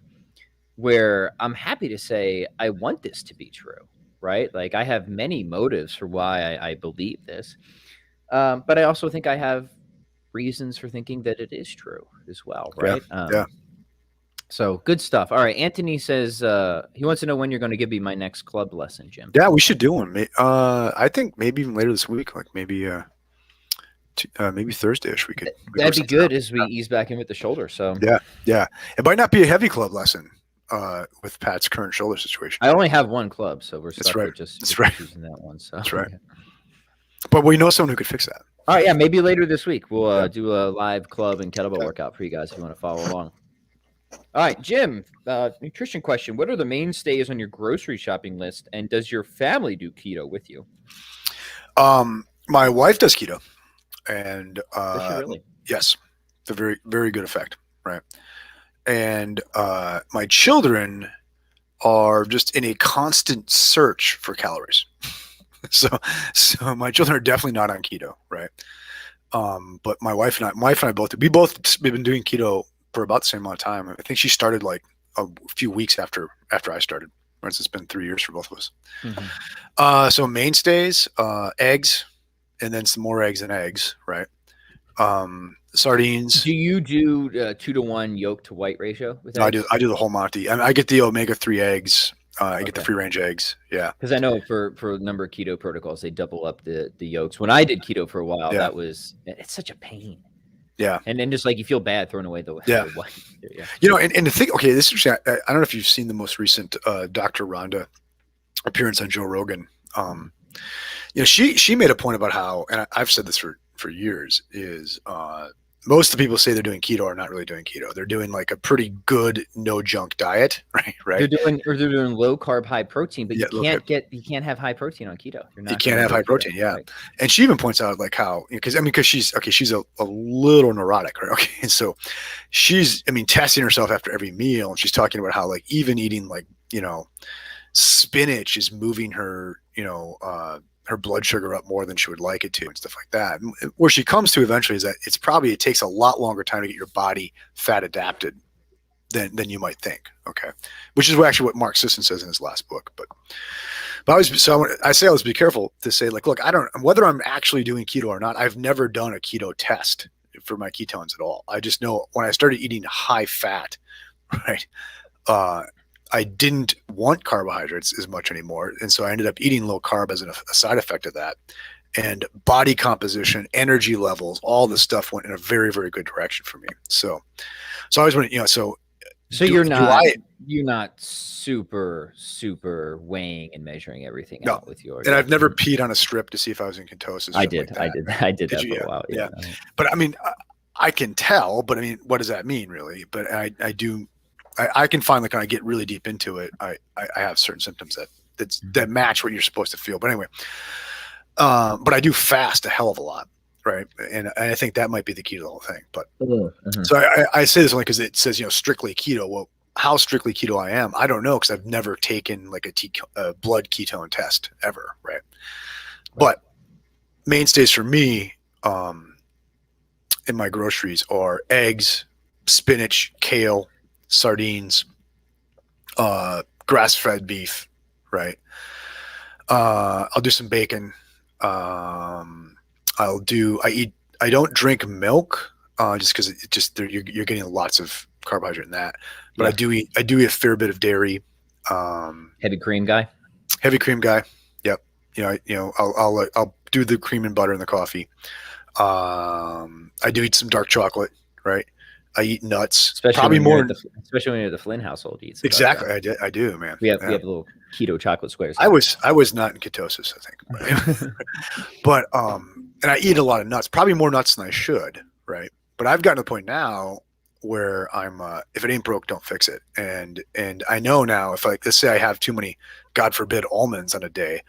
where I'm happy to say I want this to be true, right? Like I have many motives for why I believe this. But I also think I have reasons for thinking that it is true as well, right? Yeah. So good stuff. All right. Anthony says he wants to know when you're going to give me my next club lesson, Jim. Yeah, we should do one. I think maybe even later this week, like maybe Thursday-ish. That'd be good as we ease back in with the shoulder. So yeah. It might not be a heavy club lesson with Pat's current shoulder situation. I only have one club, so we're stuck with just right. using that one. So that's right. But we know someone who could fix that. All right, maybe later this week we'll do a live club and kettlebell workout for you guys if you want to follow along. All right, Jim, nutrition question. What are the mainstays on your grocery shopping list, and does your family do keto with you? My wife does keto, and Does she really? yes, it's a very, very good effect, right? And my children are just in a constant search for calories. So my children are definitely not on keto, right? But my wife and I we've been doing keto for about the same amount of time. I think she started like a few weeks after I started. Whereas it's been 3 years for both of us. Mm-hmm. So mainstays, eggs, and then some more eggs and eggs, right? Sardines. Do you do 2-to-1 yolk to white ratio with eggs? No, I do the whole Monty. I get the omega-3 eggs. I get the free range eggs. Yeah. Because I know for a number of keto protocols, they double up the yolks. When I did keto for a while, it's such a pain. Yeah. And then just like you feel bad throwing away the white. Yeah. And the thing, okay, this is, I don't know if you've seen the most recent Dr. Rhonda appearance on Joe Rogan. She made a point about how, and I've said this for years, is most of the people say they're doing keto are not really doing keto. They're doing like a pretty good no junk diet, right? They're doing low carb, high protein, but you can't have high protein on keto. You can't have high protein, right? And she even points out like how, because she's a little neurotic, right? Okay, and so she's testing herself after every meal, and she's talking about how like even eating like spinach is moving her her blood sugar up more than she would like it to and stuff like that. And where she comes to eventually is that it takes a lot longer time to get your body fat adapted than you might think. Okay. Which is actually what Mark Sisson says in his last book. But I say always be careful to say like, look, whether I'm actually doing keto or not, I've never done a keto test for my ketones at all. I just know when I started eating high fat, right, I didn't want carbohydrates as much anymore. And so I ended up eating low carb as a side effect of that. And body composition, energy levels, all this stuff went in a very, very good direction for me. So I was wondering, so you're not super, super weighing and measuring everything out with yours. And I've never peed on a strip to see if I was in ketosis. I did that for a while. Yeah. But I can tell, but what does that mean really? But I can find like when I get really deep into it, I have certain symptoms that match what you're supposed to feel. But anyway, but I do fast a hell of a lot, right? And I think that might be the key to the whole thing. But so I say this only because it says strictly keto. Well, how strictly keto I am, I don't know, because I've never taken like a blood ketone test ever, right? But mainstays for me in my groceries are eggs, spinach, kale, sardines, grass-fed beef, right? I'll do some bacon. I don't drink milk just because you're getting lots of carbohydrate in that. But I do eat a fair bit of dairy. Heavy cream guy. Yep. I'll do the cream and butter in the coffee. I do eat some dark chocolate, right? I eat nuts, especially when you're at the Flynn household. Eats exactly. I do, man. We have little keto chocolate squares. I was not in ketosis, I think, but and I eat a lot of nuts, probably more nuts than I should, right? But I've gotten to the point now where I'm if it ain't broke, don't fix it. And I know now if like let's say I have too many, God forbid, almonds on a day,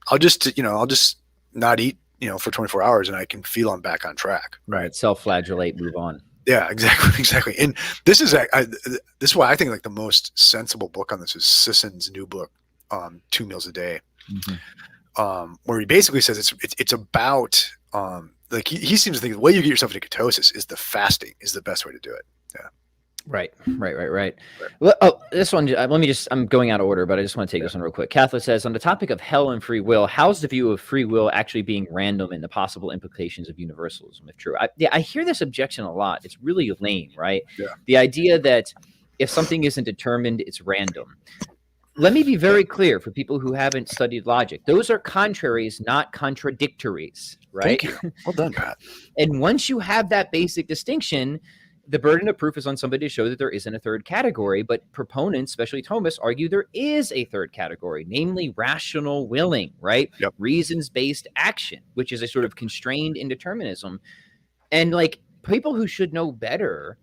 I'll just not eat for 24 hours and I can feel I'm back on track. Right. Self-flagellate, move on. Yeah, exactly. And this is this is why I think like the most sensible book on this is Sisson's new book, 2 Meals a Day, where he basically says it's about like he seems to think the way you get yourself into ketosis is the fasting is the best way to do it. Yeah. Right. Well, oh, this one, I'm going out of order, but I just want to take this one real quick. Catholic says, on the topic of hell and free will, how's the view of free will actually being random and the possible implications of universalism, if true? I hear this objection a lot. It's really lame, right? Yeah. The idea that if something isn't determined, it's random. Let me be very clear for people who haven't studied logic. Those are contraries, not contradictories, right? Thank you. Well done, Pat. And once you have that basic distinction, the burden of proof is on somebody to show that there isn't a third category, but proponents, especially Thomas, argue there is a third category, namely rational willing, right? Yep. Reasons-based action, which is a sort of constrained indeterminism. And like people who should know better,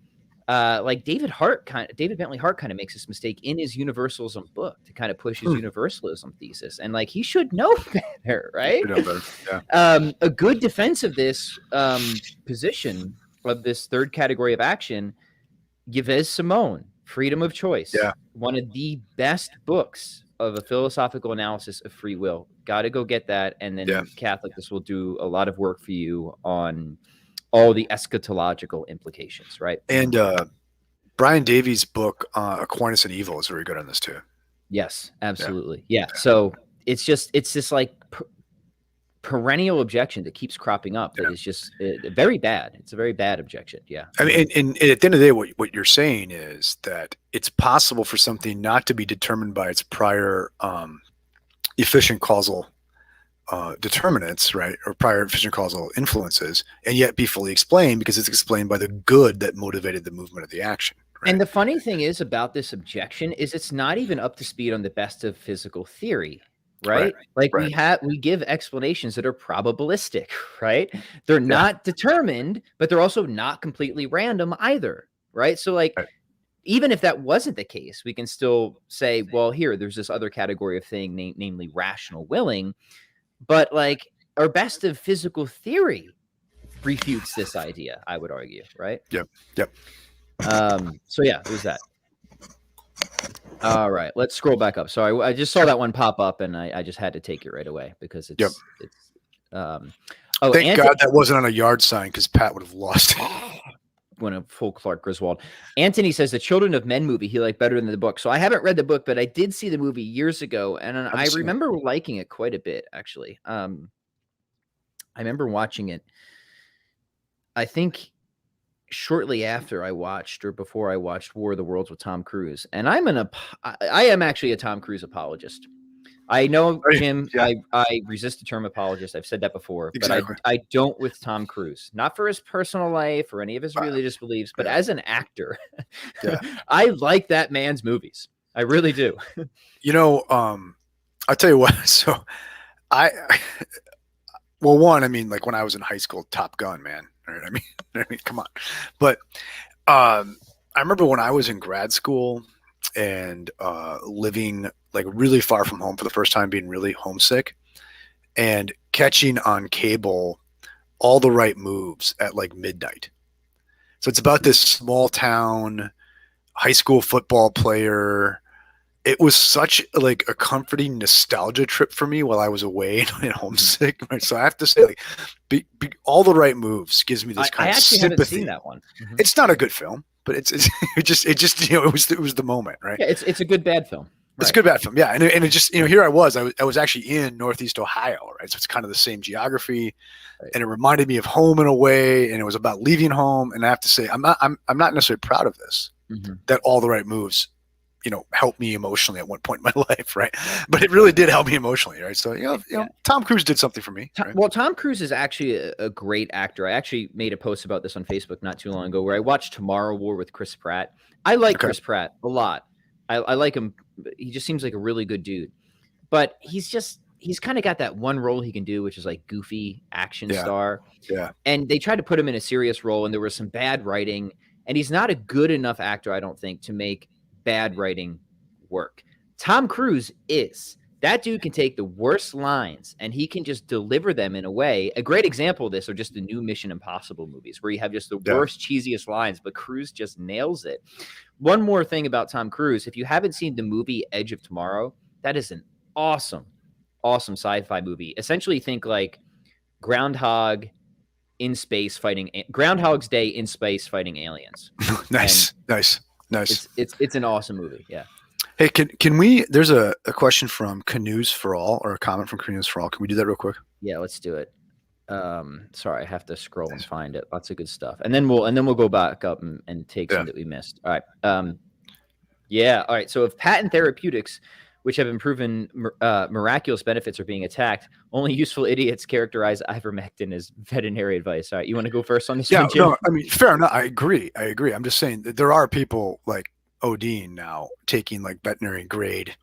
like David Bentley Hart kind of makes this mistake in his universalism book to kind of push his universalism thesis. And like, he should know better, right? Yeah. A good defense of this position of this third category of action, Yves Simon, Freedom of Choice. Yeah. One of the best books of a philosophical analysis of free will. Got to go get that. And then Catholic, this will do a lot of work for you on all the eschatological implications, right? And Brian Davies' book, Aquinas and Evil, is very good on this too. Yes, absolutely. Yeah. So it's this like perennial objection that keeps cropping up. That is just very bad. It's a very bad objection. Yeah. I mean, and at the end of the day, what you're saying is that it's possible for something not to be determined by its prior efficient causal determinants, right, or prior efficient causal influences, and yet be fully explained because it's explained by the good that motivated the movement of the action. Right? And the funny thing is about this objection is it's not even up to speed on the best of physical theory. Right? Like we give explanations that are probabilistic, right? They're not determined, but they're also not completely random either, right? So like, even if that wasn't the case, we can still say, well, there's this other category of thing, namely rational willing, but like our best of physical theory refutes this idea, I would argue, right? Yep. So yeah, there's that. All right, let's scroll back up. Sorry, I just saw that one pop up, and I just had to take it right away because it's. Thank God that wasn't on a yard sign because Pat would have lost it. When a full Clark Griswold. Anthony says the Children of Men movie he liked better than the book. So I haven't read the book, but I did see the movie years ago, and I remember liking it quite a bit. Actually, I remember watching it. I think shortly after I watched or before I watched War of the Worlds with Tom Cruise. And I am actually a Tom Cruise apologist. I know, Jim, I resist the term apologist. I've said that before, but I don't with Tom Cruise, not for his personal life or any of his religious beliefs, but as an actor, I like that man's movies. I really do. I'll tell you what. So one, I mean, like when I was in high school, Top Gun, man. Right? I mean, come on. But I remember when I was in grad school and living like really far from home for the first time, being really homesick and catching on cable All the Right Moves at like midnight. So it's about this small town high school football player. It was such like a comforting nostalgia trip for me while I was away and homesick. So I have to say, like, All the Right Moves gives me this kind of sympathy. Haven't seen that one. Mm-hmm. It's not a good film, but it just it was the moment, right? Yeah, it's a good bad film. It's a good bad film, yeah. And it just here I was actually in Northeast Ohio, right? So it's kind of the same geography, and it reminded me of home in a way, and it was about leaving home. And I have to say, I'm not necessarily proud of this. Mm-hmm. That All the Right Moves helped me emotionally at one point in my life, right? But it really did help me emotionally, right? So, Tom Cruise did something for me. Right? Well, Tom Cruise is actually a great actor. I actually made a post about this on Facebook not too long ago where I watched Tomorrow War with Chris Pratt. I like Chris Pratt a lot. I like him. He just seems like a really good dude. But he's he's kind of got that one role he can do, which is like goofy action Yeah. star. Yeah. And they tried to put him in a serious role, and there was some bad writing, and he's not a good enough actor, I don't think, to make bad writing work. Tom Cruise is. That dude can take the worst lines and he can just deliver them in a way. A great example of this are just the new Mission Impossible movies where you have just the worst, cheesiest lines, but Cruise just nails it. One more thing about Tom Cruise. If you haven't seen the movie Edge of Tomorrow, that is an awesome, awesome sci-fi movie. Essentially think like Groundhog's Day in space fighting aliens. Nice. It's an awesome movie. Yeah. Hey, can we? There's a question from Canoes for All, or a comment from Canoes for All. Can we do that real quick? Yeah, let's do it. Sorry, I have to scroll and find it. Lots of good stuff, and then we'll go back up and take some that we missed. All right. Yeah. All right. So if patent therapeutics, which have been proven miraculous benefits, are being attacked, only useful idiots characterize ivermectin as veterinary advice. All right. You want to go first on this one, Jim? No, I mean, fair enough. I agree. I'm just saying that there are people like ODing now taking like veterinary grade.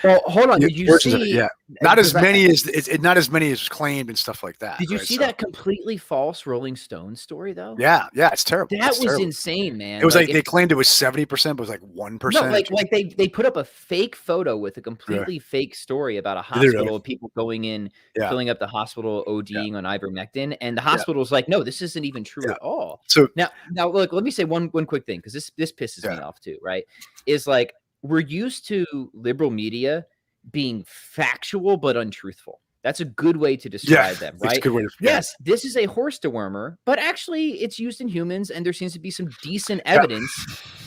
Well, hold on. Did you see? Yeah, not as many as was claimed and stuff like that. Did you see that completely false Rolling Stone story though? Yeah, it's terrible. That was insane, man. It was like they claimed it was 70%, but it was like 1%. No, like they put up a fake photo with a completely fake story about a hospital of people going in, filling up the hospital, ODing on ivermectin, and the hospital's like, no, this isn't even true at all. So now look, let me say one quick thing because this pisses me off too. Right? Is like, we're used to liberal media being factual but untruthful. That's a good way to describe them, right? That's a good way to, yes, this is a horse dewormer, but actually it's used in humans, and there seems to be some decent evidence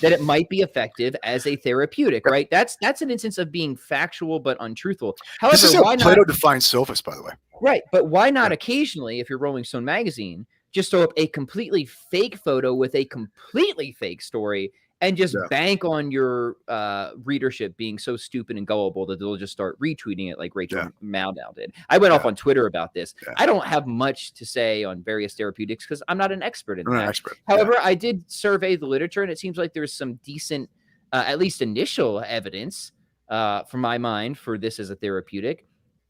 that it might be effective as a therapeutic, right? That's an instance of being factual but untruthful. However, this is how Plato defines sophist, by the way. Right, but why not occasionally, if you're Rolling Stone magazine, just throw up a completely fake photo with a completely fake story and just bank on your readership being so stupid and gullible that they'll just start retweeting it like Rachel Maddow did. I went off on Twitter about this. I don't have much to say on various therapeutics because I'm not an expert in that. However, I did survey the literature, and it seems like there's some decent, at least initial evidence from my mind for this as a therapeutic.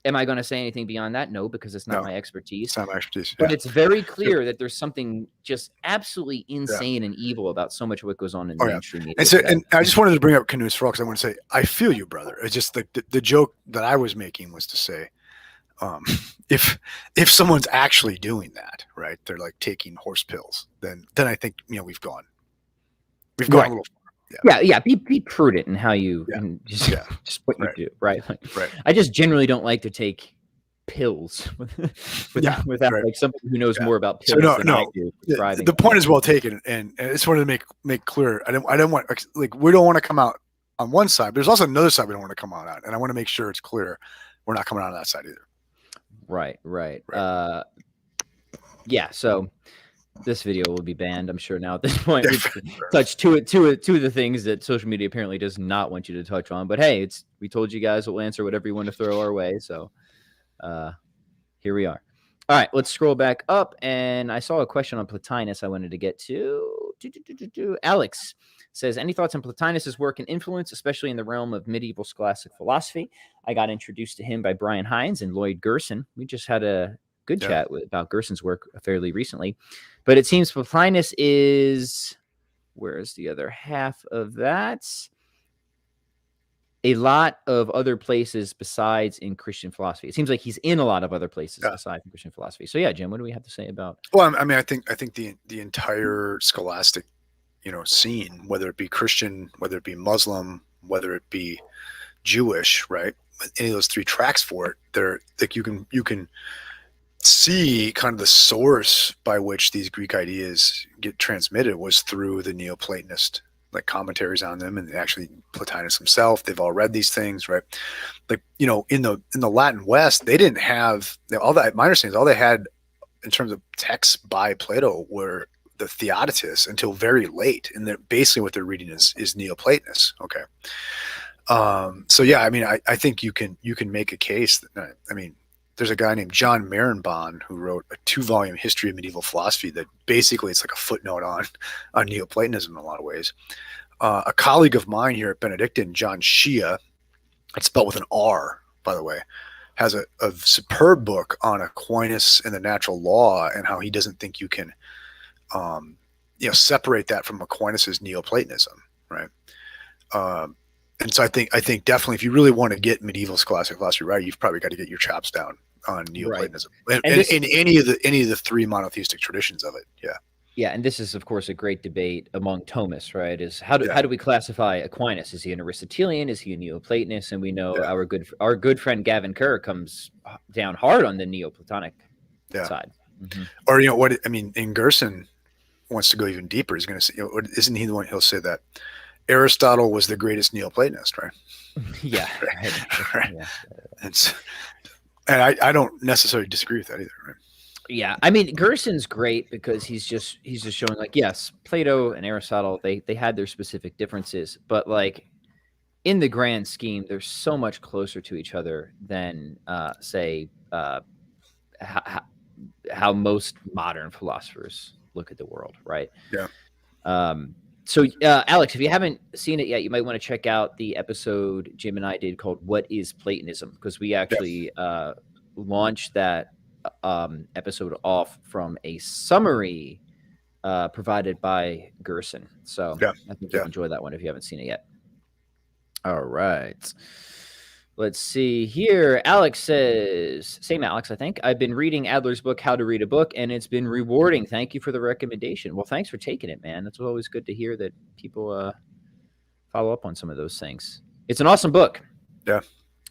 Am I going to say anything beyond that? No, because it's not my expertise. It's not my expertise. But it's very clear that there's something just absolutely insane and evil about so much of what goes on in the mainstream media. And I just wanted to bring up Canoes for All because I want to say, I feel you, brother. It's just the joke that I was making was to say, if someone's actually doing that, right, they're like taking horse pills, then I think, we've gone a little far. Yeah. Be prudent in how you and just what you do, right? Like, I just generally don't like to take pills without like somebody who knows more about pills than I do. The point is well taken, and I just wanted to make clear. I don't want, like, we don't want to come out on one side. There's also another side we don't want to come out on, and I want to make sure it's clear we're not coming out on that side either. Right. So this video will be banned, I'm sure now at this point. We've touched two of the things that social media apparently does not want you to touch on. But hey, we told you guys we'll answer whatever you want to throw our way. So here we are. All right, let's scroll back up. And I saw a question on Plotinus I wanted to get to. Alex says, any thoughts on Plotinus's work and influence, especially in the realm of medieval scholastic philosophy? I got introduced to him by Brian Hines and Lloyd Gerson. We just had a good chat about Gerson's work fairly recently. But it seems Plotinus is, where is the other half of that? A lot of other places besides in Christian philosophy. It seems like he's in a lot of other places besides in Christian philosophy. So yeah, Jim, what do we have to say about? Well, I mean, I think the entire scholastic, scene, whether it be Christian, whether it be Muslim, whether it be Jewish, right? Any of those three tracks for it, they're like you can see kind of the source by which these Greek ideas get transmitted was through the Neoplatonist like commentaries on them, and actually Plotinus himself. They've all read these things, right? Like, in the Latin West, they didn't have all that. My understanding is all they had in terms of texts by Plato were the Theodotus until very late, and basically what they're reading is Neoplatonist. Okay, so yeah, I mean, I think you can make a case that, I mean, there's a guy named John Marenbon who wrote a 2-volume history of medieval philosophy that basically it's like a footnote on Neoplatonism in a lot of ways. A colleague of mine here at Benedictine, John Shea, It's spelled with an R, by the way, has a superb book on Aquinas and the natural law and how he doesn't think you can, separate that from Aquinas's Neoplatonism, right? And so I think definitely if you really want to get medieval scholastic philosophy right, you've probably got to get your chops down on Neoplatonism and in any of the three monotheistic traditions of it. Yeah. Yeah, and this is, of course, a great debate among Thomists, right? Is how do we classify Aquinas? Is he an Aristotelian? Is he a Neoplatonist? And we know our good friend Gavin Kerr comes down hard on the Neoplatonic side. Mm-hmm. Or and Gerson wants to go even deeper. He's going to say, isn't he the one? He'll say that Aristotle was the greatest Neoplatonist, right? Yeah, right. Yeah. And I don't necessarily disagree with that either, right? Yeah, I mean, Gerson's great because he's just showing like, yes, Plato and Aristotle, they had their specific differences, but like in the grand scheme, they're so much closer to each other than say how most modern philosophers look at the world, right? Yeah. So Alex, if you haven't seen it yet, you might want to check out the episode Jim and I did called "What is Platonism?" because we actually launched that episode off from a summary provided by Gerson. So I think you'll enjoy that one if you haven't seen it yet. All right. Let's see here. Alex says, same Alex, I think. I've been reading Adler's book, How to Read a Book, and it's been rewarding. Thank you for the recommendation. Well, thanks for taking it, man. It's always good to hear that people follow up on some of those things. It's an awesome book. Yeah.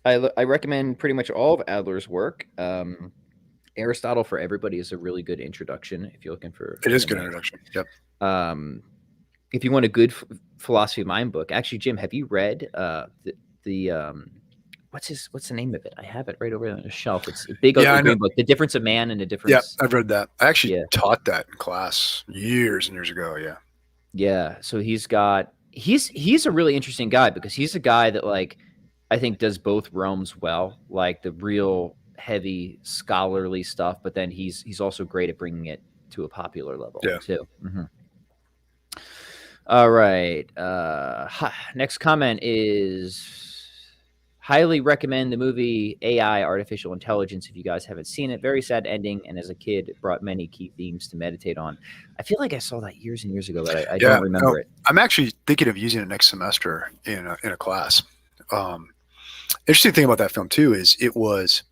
I recommend pretty much all of Adler's work. Aristotle for Everybody is a really good introduction if you're looking for. It is a good introduction. Yep. If you want a good philosophy of mind book, actually, Jim, have you read the what's the name of it? I have it right over on the shelf. It's a big ugly green book, The Difference of Man and the Difference. Yeah, I've read that. I actually taught that in class years and years ago. Yeah. Yeah. So he's a really interesting guy because he's a guy that like I think does both realms well, like the real heavy scholarly stuff, but then he's also great at bringing it to a popular level too. Mm-hmm. All right. Next comment is highly recommend the movie AI, Artificial Intelligence, if you guys haven't seen it. Very sad ending, and as a kid, it brought many key themes to meditate on. I feel like I saw that years and years ago, but I don't remember it. I'm actually thinking of using it next semester in a class. Interesting thing about that film too is it was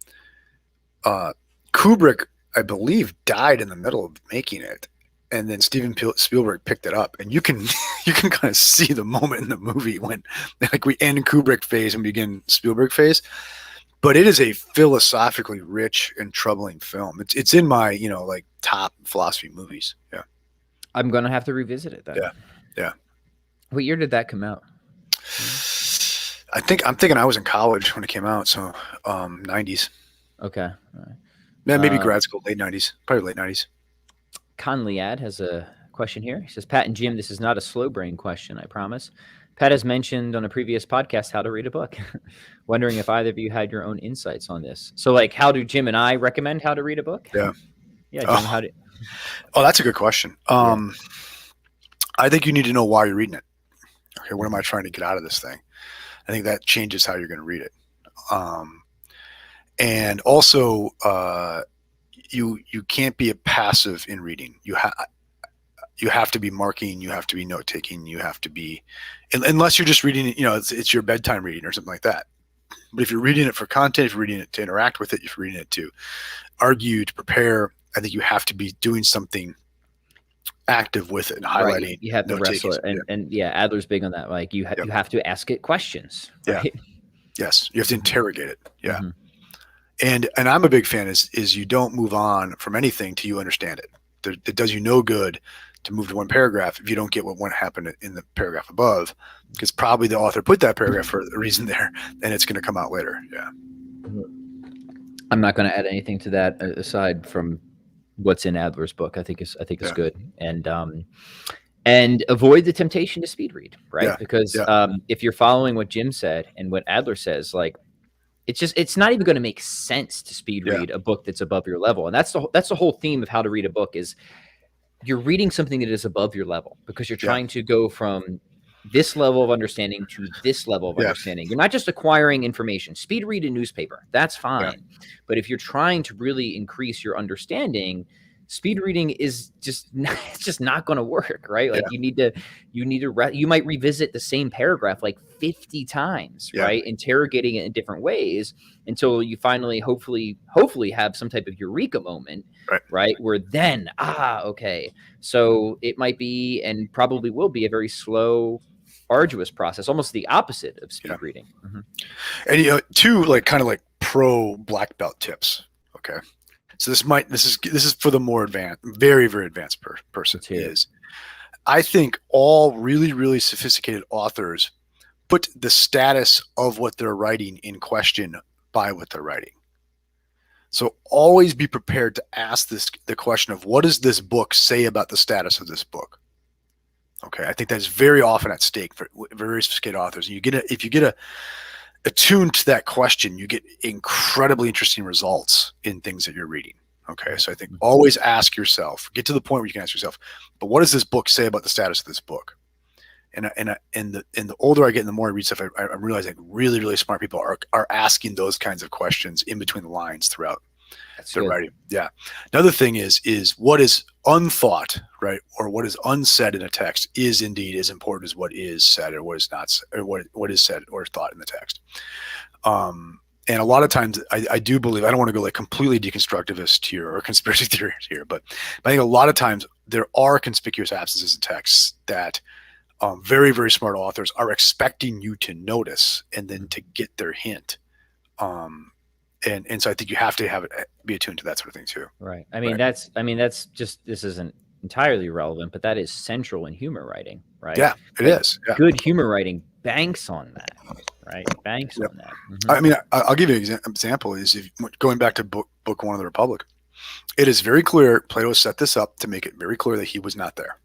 Kubrick, I believe, died in the middle of making it, and then Steven Spielberg picked it up, and you can kind of see the moment in the movie when like we end Kubrick phase and begin Spielberg phase. But it is a philosophically rich and troubling film. It's in my like top philosophy movies. Yeah, I'm gonna have to revisit it then. Yeah. What year did that come out? I'm thinking I was in college when it came out, so 90s. Okay. All right. Yeah, maybe grad school, late 90s, probably late 90s. Conliad has a question here. He says, Pat and Jim, this is not a slow brain question, I promise. Pat has mentioned on a previous podcast how to read a book. Wondering if either of you had your own insights on this. So, like, how do Jim and I recommend how to read a book? Yeah. Yeah, Jim, that's a good question. I think you need to know why you're reading it. Okay, what am I trying to get out of this thing? I think that changes how you're going to read it. And also, you can't be a passive in reading. You have to be marking. You have to be note taking. You have to be, unless you're just reading it. It's your bedtime reading or something like that. But if you're reading it for content, if you're reading it to interact with it, if you're reading it to argue, to prepare, I think you have to be doing something active with it and highlighting. Right. You have to wrestle it, and Adler's big on that. Like you have to ask it questions. Right? Yeah. Yes, you have to interrogate it. Yeah. Mm-hmm. And I'm a big fan is you don't move on from anything till you understand it. It does you no good to move to one paragraph if you don't get what happened in the paragraph above, because probably the author put that paragraph for a reason there, and it's going to come out later. Yeah. I'm not going to add anything to that aside from what's in Adler's book. I think is good, and avoid the temptation to speed read, right? Yeah. Because if you're following what Jim said and what Adler says, like. It's not even going to make sense to speed read a book that's above your level. And that's the whole theme of how to read a book is you're reading something that is above your level because you're trying to go from this level of understanding to this level of Yeah. understanding. You're not just acquiring information. Speed read a newspaper, that's fine. But if you're trying to really increase your understanding, speed reading is just it's just not going to work, right? Like you need to you might revisit the same paragraph like 50 times, right? Interrogating it in different ways until you finally hopefully have some type of eureka moment, right? Where then okay. So it might be and probably will be a very slow, arduous process, almost the opposite of speed reading. And two like kind of like pro black belt tips. Okay. So this is for the more advanced, very, very advanced person is I think all really, really sophisticated authors put the status of what they're writing in question by what they're writing. So always be prepared to ask the question of what does this book say about the status of this book? Okay. I think that's very often at stake for very sophisticated authors. And if you get attuned to that question, you get incredibly interesting results in things that you're reading. Okay. So I think always ask yourself, get to the point where you can ask yourself, but what does this book say about the status of this book? And the older I get and the more I read stuff, I'm realizing really, really smart people are asking those kinds of questions in between the lines throughout their writing. Yeah. Another thing is what is unthought, right? Or what is unsaid in a text is indeed as important as what is said or what is not, or what is said or thought in the text. And a lot of times I do believe, I don't want to go like completely deconstructivist here or conspiracy theorist here, but I think a lot of times there are conspicuous absences in texts that very, very smart authors are expecting you to notice and then to get their hint. And so I think you have to be attuned to that sort of thing too. Right. I mean, that's just, this isn't entirely relevant, but that is central in humor writing, right? Yeah, it is. Yeah. Good humor writing banks on that, right? Banks on that. I mean, I'll give you an example is going back to book one of the Republic, it is very clear Plato set this up to make it very clear that he was not there.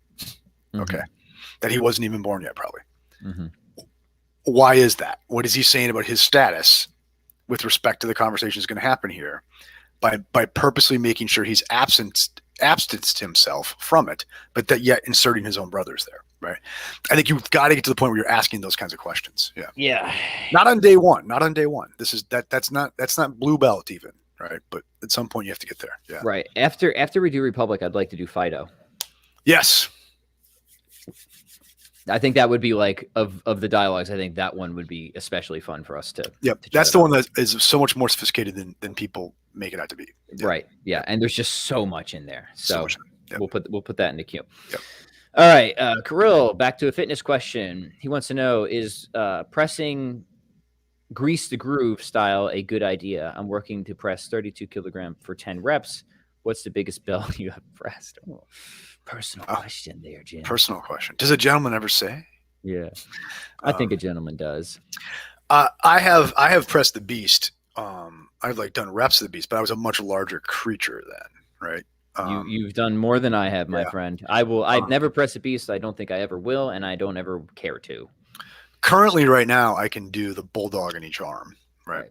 Okay. That he wasn't even born yet, probably. Why is that? What is he saying about his status with respect to the conversation is going to happen here by purposely making sure he's abstanced himself from it, but that yet inserting his own brothers there, right? I think you've got to get to the point where you're asking those kinds of questions. Yeah. Yeah. Not on day one. That's not blue belt even, right? But at some point you have to get there. Yeah. Right. After we do Republic, I'd like to do Fido. Yes. I think that would be like of the dialogues. I think that one would be especially fun for us to. Yep, that's the one that is so much more sophisticated than people make it out to be. Yep. Right. Yeah, and there's just so much in there. So we'll put that in the queue. Yep. All right, Kirill, back to a fitness question. He wants to know: is pressing grease the groove style a good idea? I'm working to press 32 kilogram for 10 reps. What's the biggest bell you have pressed? Oh. Personal question there, Jim. Personal question. Does a gentleman ever say? Yeah, I think a gentleman does. I have pressed the beast. I've like done reps of the beast, but I was a much larger creature then, right? You've done more than I have, my friend. I've never pressed a beast. I don't think I ever will, and I don't ever care to. Currently, right now, I can do the bulldog in each arm, right?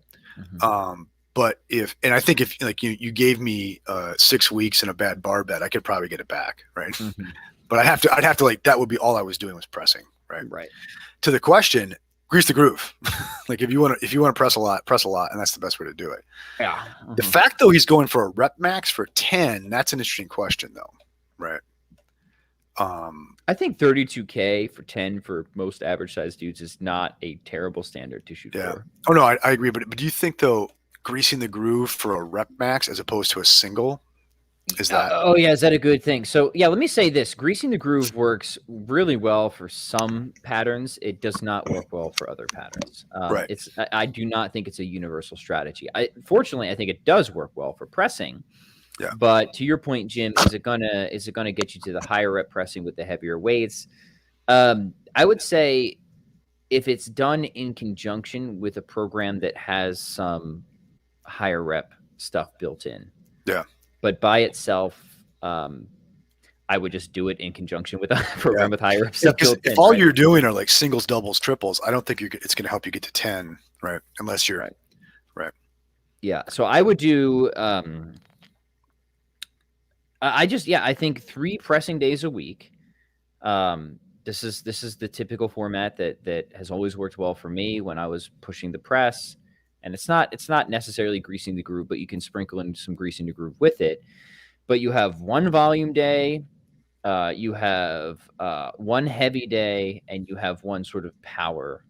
But I think if like you gave me 6 weeks and a bad bar bet, I could probably get it back, right? But I'd have to like, that would be all I was doing was pressing, right? Right. To the question, grease the groove. Like if you want to press a lot, and that's the best way to do it. Yeah. The fact though he's going for a rep max for 10, that's an interesting question though, right? I think 32K for 10 for most average size dudes is not a terrible standard to shoot for. Oh no, I agree. But do you think though, greasing the groove for a rep max as opposed to a single, is that is that a good thing? So yeah, let me say this: greasing the groove works really well for some patterns. It does not work well for other patterns. Right. I do not think it's a universal strategy. Fortunately, I think it does work well for pressing. Yeah. But to your point, Jim, is it gonna get you to the higher rep pressing with the heavier weights? I would say if it's done in conjunction with a program that has some higher rep stuff built in. Yeah. But by itself, I would just do it in conjunction with a program with higher rep stuff built in. If all you're doing are like singles, doubles, triples, I don't think it's going to help you get to 10, right? Unless you're right. Yeah. So I would do, I think 3 pressing days a week. this is the typical format that has always worked well for me when I was pushing the press. And it's not necessarily greasing the groove, but you can sprinkle in some greasing the groove with it. But you have one volume day, you have one heavy day, and you have one sort of power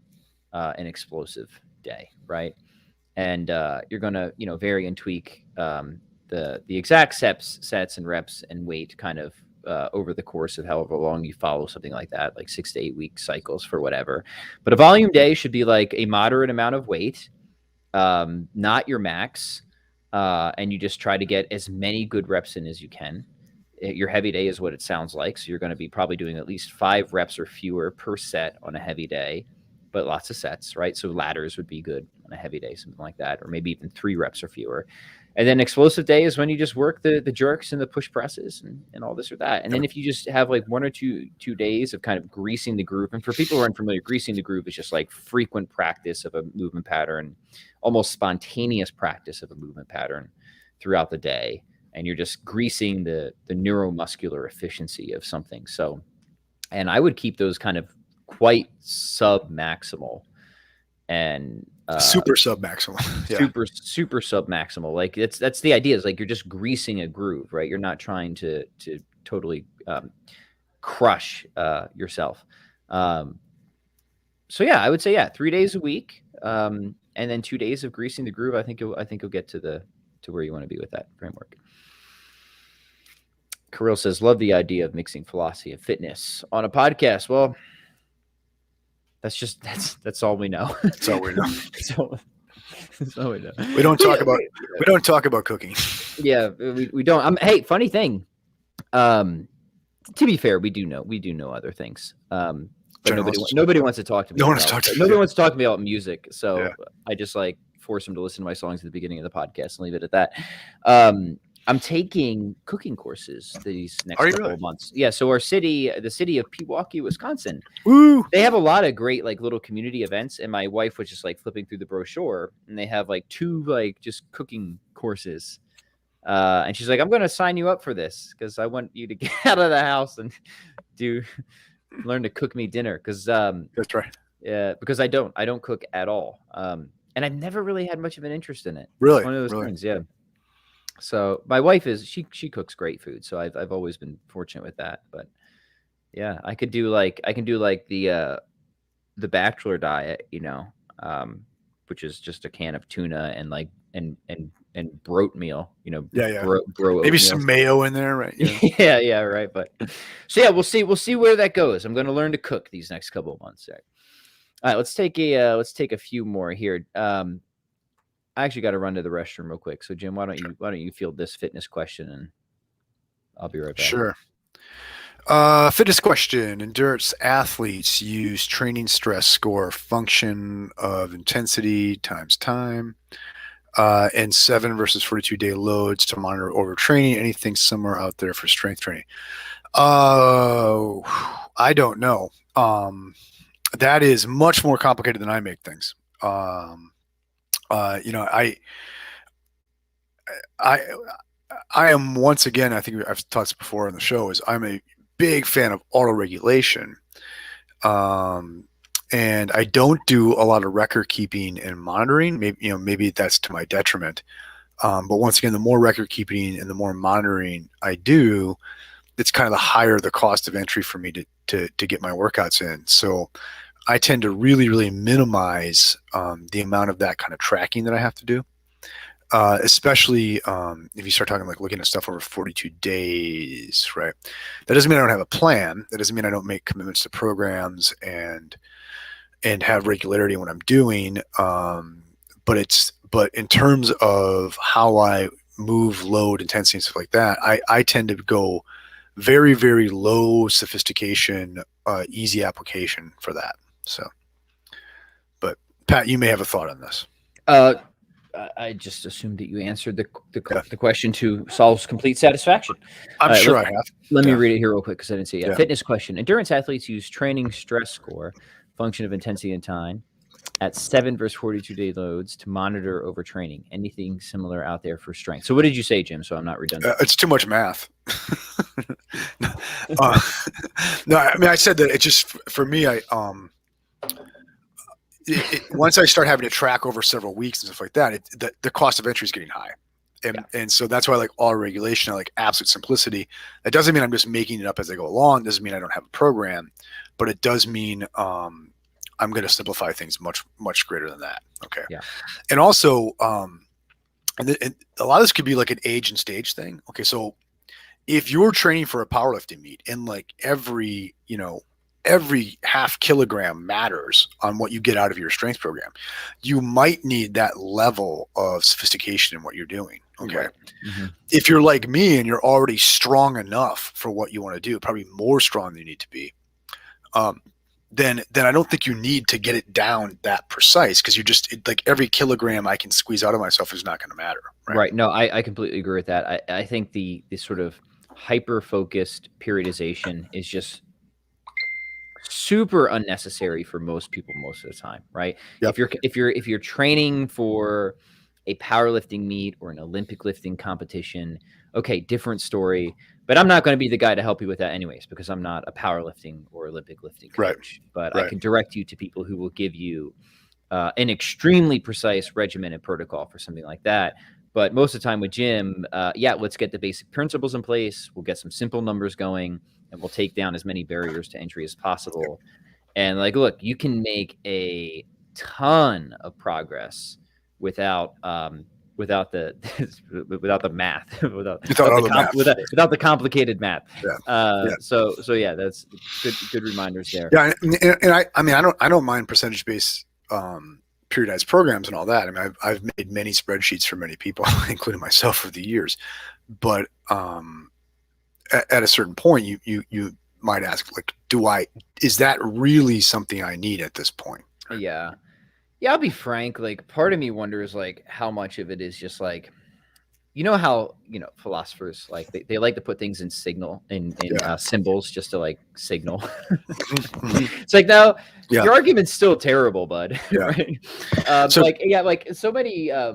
and explosive day, right? And you're gonna vary and tweak the exact sets and reps and weight kind of over the course of however long you follow something like that, like 6 to 8 week cycles for whatever. But a volume day should be like a moderate amount of weight, not your max, and you just try to get as many good reps in as you can. Your heavy day is what it sounds like, so you're going to be probably doing at least 5 reps or fewer per set on a heavy day, but lots of sets, right? So ladders would be good on a heavy day, something like that, or maybe even 3 reps or fewer. And then explosive day is when you just work the jerks and the push presses and all this or that. And then if you just have like 1 or 2 days of kind of greasing the groove, and for people who are unfamiliar, greasing the groove is just like frequent practice of a movement pattern, almost spontaneous practice of a movement pattern throughout the day. And you're just greasing the neuromuscular efficiency of something. So, and I would keep those kind of quite sub-maximal and super sub-maximal. Yeah. super sub-maximal. Like that's the idea, is like you're just greasing a groove, right? You're not trying to totally crush yourself. So yeah, I would say 3 days a week, and then 2 days of greasing the groove. I think you'll get to where you want to be with that framework. Kirill says, love the idea of mixing philosophy and fitness on a podcast. Well, that's all we know. That's all we know. That's all we know. We don't talk about cooking. Yeah, we don't. Hey, funny thing. To be fair, we do know other things. But nobody wants to talk to me. Nobody wants to talk to me about music. So I just like force them to listen to my songs at the beginning of the podcast and leave it at that. I'm taking cooking courses these next couple of months. Yeah. So the city of Pewaukee, Wisconsin, woo, they have a lot of great like little community events. And my wife was just like flipping through the brochure, and they have like 2 like just cooking courses. And she's like, I'm going to sign you up for this because I want you to get out of the house and learn to cook me dinner. Because that's right. Yeah, because I don't cook at all. And I've never really had much of an interest in it. Really, one of those things. Yeah. So my wife she cooks great food, so I've always been fortunate with that. But yeah, I can do like the bachelor diet, which is just a can of tuna and like and broat meal, bro maybe some mayo in there, right? Yeah, right. But so yeah, we'll see where that goes. I'm going to learn to cook these next couple of months. Right? All right, let's take a few more here. I actually got to run to the restroom real quick. So Jim, why don't you field this fitness question, and I'll be right back. Sure. Fitness question. Endurance athletes use training stress score, function of intensity times time, and 7 versus 42 day loads to monitor overtraining. Anything similar out there for strength training? I don't know. That is much more complicated than I make things. I am, once again, I think I've talked before on the show, is I'm a big fan of auto-regulation. And I don't do a lot of record keeping and monitoring. Maybe that's to my detriment. But once again, the more record keeping and the more monitoring I do, it's kind of the higher the cost of entry for me to get my workouts in. So I tend to really, really minimize the amount of that kind of tracking that I have to do, especially if you start talking like looking at stuff over 42 days, right? That doesn't mean I don't have a plan. That doesn't mean I don't make commitments to programs and have regularity in what I'm doing. But in terms of how I move, load, intensity, and stuff like that, I tend to go very, very low sophistication, easy application for that. So, but Pat, you may have a thought on this. I just assumed that you answered the question to Saul's complete satisfaction. I'm sure I have. Let me read it here real quick because I didn't see it. Fitness question. Endurance athletes use training stress score, function of intensity and time, at 7 versus 42 day loads to monitor overtraining. Anything similar out there for strength? So what did you say, Jim? So I'm not redundant. It's too much math. uh, no, I mean, I said that it just for me, once I start having to track over several weeks and stuff like that, the cost of entry is getting high. And so that's why I like auto regulation. I like absolute simplicity. That doesn't mean I'm just making it up as I go along. It doesn't mean I don't have a program, but it does mean I'm going to simplify things much, much greater than that. Okay. Yeah. And also, and a lot of this could be like an age and stage thing. Okay. So if you're training for a powerlifting meet and like every half kilogram matters on what you get out of your strength program, you might need that level of sophistication in what you're doing. Okay. Right. Mm-hmm. If you're like me and you're already strong enough for what you want to do, probably more strong than you need to be, then I don't think you need to get it down that precise, because like every kilogram I can squeeze out of myself is not going to matter. Right. No, I completely agree with that. I think the sort of hyper-focused periodization is just super unnecessary for most people most of the time, right? Yep. If you're training for a powerlifting meet or an Olympic lifting competition, okay, different story. But I'm not going to be the guy to help you with that anyways, because I'm not a powerlifting or Olympic lifting coach. Right. But Right. I can direct you to people who will give you an extremely precise regimented protocol for something like that. But most of the time with Jim, let's get the basic principles in place. We'll get some simple numbers going, and we'll take down as many barriers to entry as possible. And like, look, you can make a ton of progress without the math, without the complicated math. Yeah. So yeah, that's good reminders there. Yeah, and I mean, I don't mind percentage based periodized programs and all that. I mean, I've made many spreadsheets for many people, including myself, over the years. But at a certain point, you might ask, like, is that really something I need at this point? Yeah. I'll be frank. Like, part of me wonders, like, how much of it is just like, how philosophers, like, they like to put things in symbols just to like signal. It's like, no, your argument's still terrible, bud. Right? So many a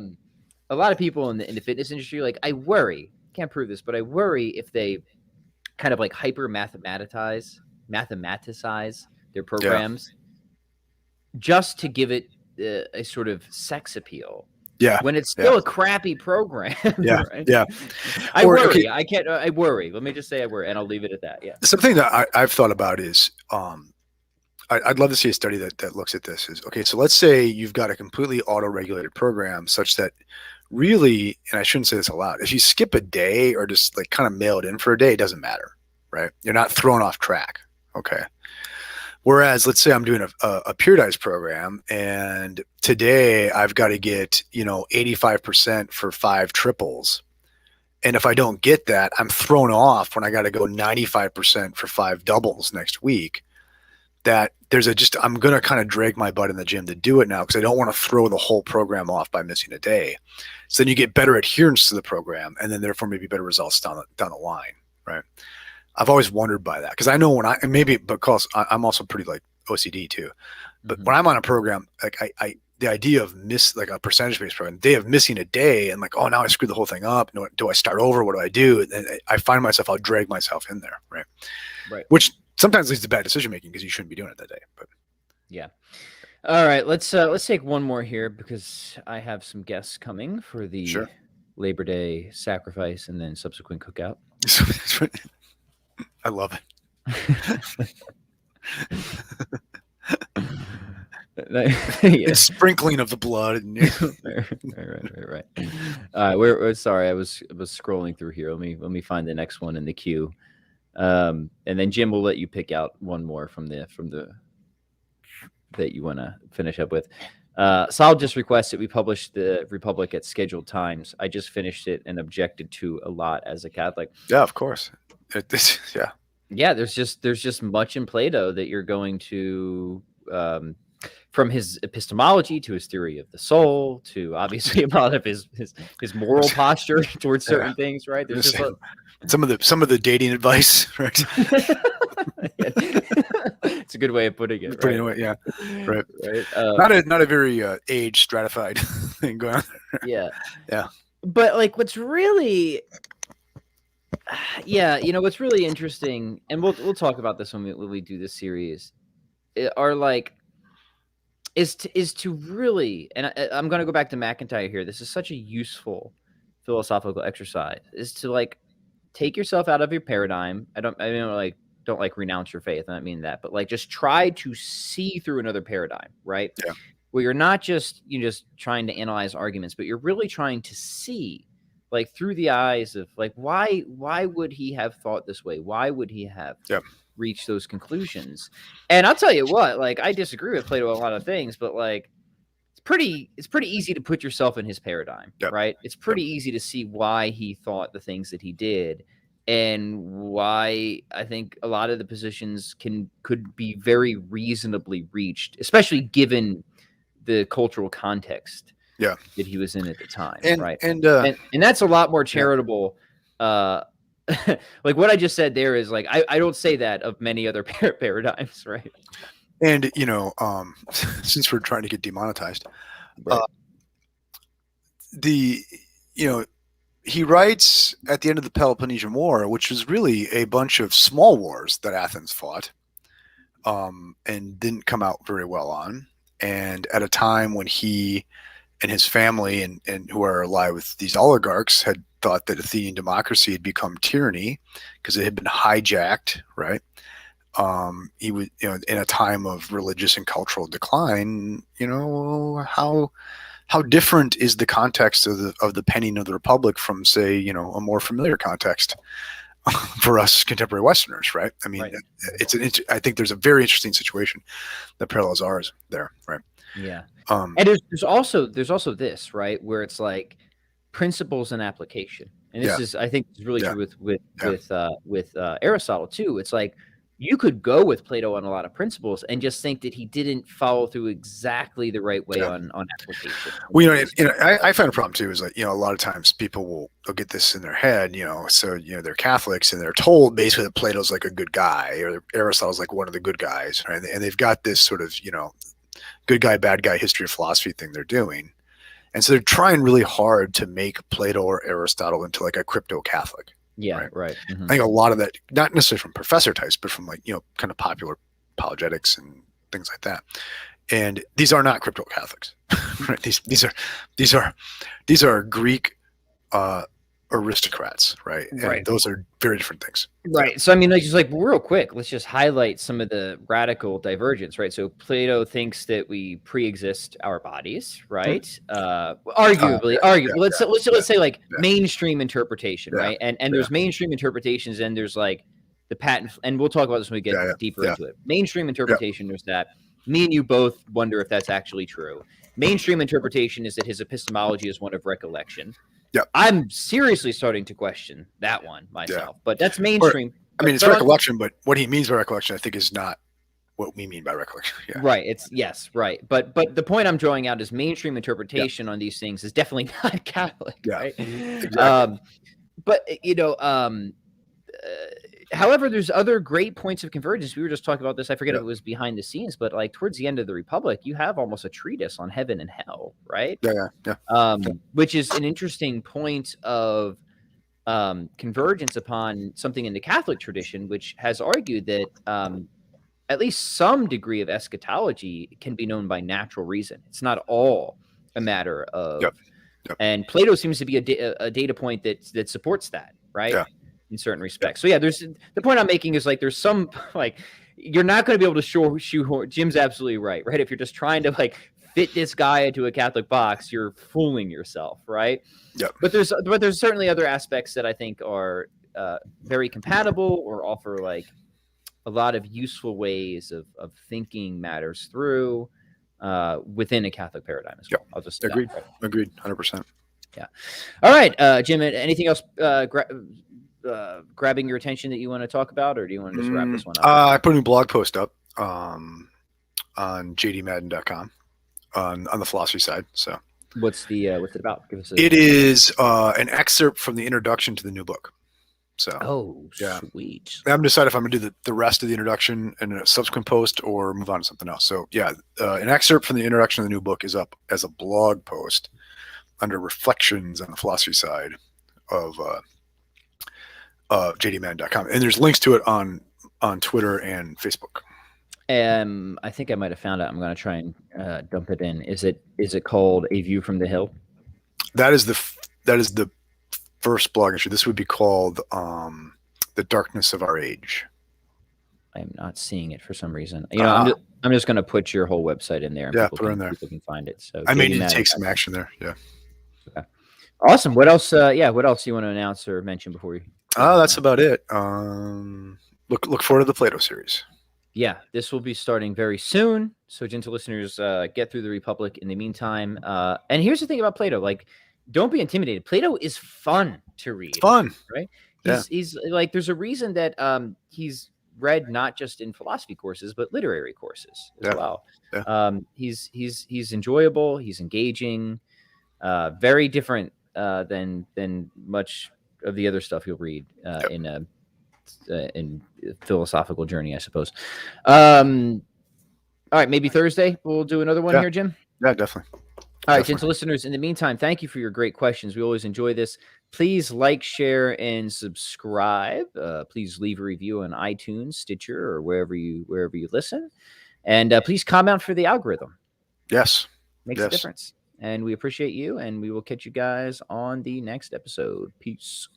lot of people in the fitness industry, like, I worry, can't prove this, but I worry if they kind of like hyper mathematicize their programs just to give it a sort of sex appeal. Yeah. When it's still a crappy program. Yeah. Right? Yeah. I worry. I can't. I worry. Let me just say I worry, and I'll leave it at that. Yeah. Something that I've thought about is, I'd love to see a study that looks at this. Is okay. So let's say you've got a completely auto-regulated program, such that really, and I shouldn't say this a lot, if you skip a day or just like kind of mail it in for a day, it doesn't matter, right? You're not thrown off track. Okay. Whereas, let's say I'm doing a periodized program, and today I've got to get 85% for 5 triples, and if I don't get that, I'm thrown off when I got to go 95% for 5 doubles next week. That I'm going to kind of drag my butt in the gym to do it now, because I don't want to throw the whole program off by missing a day. So then you get better adherence to the program, and then therefore maybe better results down the line, right? I've always wondered by that, because I know because I'm also pretty like OCD too, but when I'm on a program, like the idea of like a percentage based program, day of missing a day and like, oh, now I screwed the whole thing up. Do I start over? What do I do? And I find myself, I'll drag myself in there. Right. Which sometimes leads to bad decision making, because you shouldn't be doing it that day. But yeah. All right. Let's take one more here, because I have some guests coming for the Labor Day sacrifice and then subsequent cookout. I love it. It's sprinkling of the blood. Right. We're sorry. I was scrolling through here. Let me find the next one in the queue, and then Jim will let you pick out one more from the that you want to finish up with. Sal just requested we publish the Republic at scheduled times. I just finished it and objected to a lot as a Catholic. Yeah, of course. Yeah, there's just much in Plato that you're going to, from his epistemology to his theory of the soul to obviously a lot of his moral posture towards certain things, right? There's just some of the dating advice, right? It's a good way of putting it. Putting right? It, yeah, right. Right. Not a very age stratified thing going on. Yeah. Yeah. But like, what's really Yeah, what's really interesting, and we'll talk about this when we do this series, are like is to really, and I'm going to go back to McIntyre here. This is such a useful philosophical exercise, is to like take yourself out of your paradigm. Don't like renounce your faith. I don't mean that, but like just try to see through another paradigm, right? Yeah. Where you're not just trying to analyze arguments, but you're really trying to see like through the eyes of like why would he have thought this way? Why would he have Yeah. reached those conclusions? And I'll tell you what, like I disagree with Plato a lot of things, but like it's pretty easy to put yourself in his paradigm, Yep. right? It's pretty easy to see why he thought the things that he did, and why I think a lot of the positions could be very reasonably reached, especially given the cultural context Yeah. that he was in at the time, And right? and And that's a lot more charitable. Like what I just said there is like I don't say that of many other paradigms, right? and since we're trying to get demonetized, Right. He writes at the end of the Peloponnesian War, which was really a bunch of small wars that Athens fought, and didn't come out very well on. And at a time when he and his family and who are allied with these oligarchs had thought that Athenian democracy had become tyranny because it had been hijacked, right? He was, in a time of religious and cultural decline. How different is the context of the penning of the Republic from, say, a more familiar context for us contemporary Westerners, right? I mean, right. I think there's a very interesting situation that parallels ours there, right? Yeah. And there's also this, right, where it's like principles and application, and this is, I think, is really true with Aristotle too. It's like you could go with Plato on a lot of principles and just think that he didn't follow through exactly the right way on application. Well, I find a problem too is like, a lot of times people they'll get this in their head, so, they're Catholics and they're told basically that Plato's like a good guy or Aristotle's like one of the good guys, right? And they've got this sort of, good guy, bad guy history of philosophy thing they're doing. And so they're trying really hard to make Plato or Aristotle into like a crypto Catholic. Yeah, right. Mm-hmm. I think a lot of that, not necessarily from professor types, but from like, kind of popular apologetics and things like that. And these are not crypto Catholics, right? These are Greek aristocrats, right? And those are very different things. Right. So, I mean, just like real quick, let's just highlight some of the radical divergence, right? So Plato thinks that we pre-exist our bodies, right? Arguably. Let's say like mainstream interpretation, right? And there's mainstream interpretations, and there's like the patent, and we'll talk about this when we get deeper into it. Mainstream interpretation is that me and you both wonder if that's actually true. Mainstream interpretation is that his epistemology is one of recollection. Yeah, I'm seriously starting to question that one myself, but that's mainstream. It's recollection, but what he means by recollection, I think, is not what we mean by recollection. Yeah. Right. It's right. But the point I'm drawing out is mainstream interpretation on these things is definitely not Catholic. Yeah. Right? Exactly. However, there's other great points of convergence. We were just talking about this. I forget if it was behind the scenes, but like towards the end of the Republic, you have almost a treatise on heaven and hell, right? Yeah. Which is an interesting point of convergence upon something in the Catholic tradition, which has argued that at least some degree of eschatology can be known by natural reason. It's not all a matter of, and Plato seems to be a data point that supports that, right? Yeah. In certain respects. So there's the point I'm making is like there's some like you're not going to be able to shoehorn. Jim's absolutely right? If you're just trying to like fit this guy into a Catholic box, you're fooling yourself, right? Yeah. But there's certainly other aspects that I think are very compatible or offer like a lot of useful ways of thinking matters through within a Catholic paradigm as well. I'll just agreed. 100%. Yeah. All right, Jim. Anything else grabbing your attention that you want to talk about, or do you want to just wrap this one up? I put a new blog post up on jdmadden.com on the philosophy side. So what's it about? Give us it is an excerpt from the introduction to the new book. So sweet. I haven't decided if I'm gonna do the rest of the introduction in a subsequent post or move on to something else. So an excerpt from the introduction of the new book is up as a blog post under reflections on the philosophy side of jdman.com, and there's links to it on Twitter and Facebook. I think I might have found it. I'm going to try and dump it in. Is it called A View from the Hill? That is the first blog entry. This would be called The Darkness of Our Age. I'm not seeing it for some reason. I'm just going to put your whole website in there, and people can find it. So I may need to take some action there. Yeah. Okay. Awesome. What else? What else do you want to announce or mention before we? That's about it. Look forward to the Plato series. Yeah, this will be starting very soon. So, gentle listeners, get through the Republic in the meantime. And here's the thing about Plato: like, don't be intimidated. Plato is fun to read. It's fun, right? He's like, there's a reason that he's read not just in philosophy courses but literary courses as well. Yeah. He's enjoyable. He's engaging. Very different than much of the other stuff you'll read in philosophical journey, I suppose. All right, maybe Thursday we'll do another one here, Jim. Yeah, definitely. All right, gentle listeners, in the meantime, thank you for your great questions. We always enjoy this. Please like, share, and subscribe. Please leave a review on iTunes, Stitcher, or wherever you listen. And please comment for the algorithm. Yes. Makes a difference. And we appreciate you, and we will catch you guys on the next episode. Peace.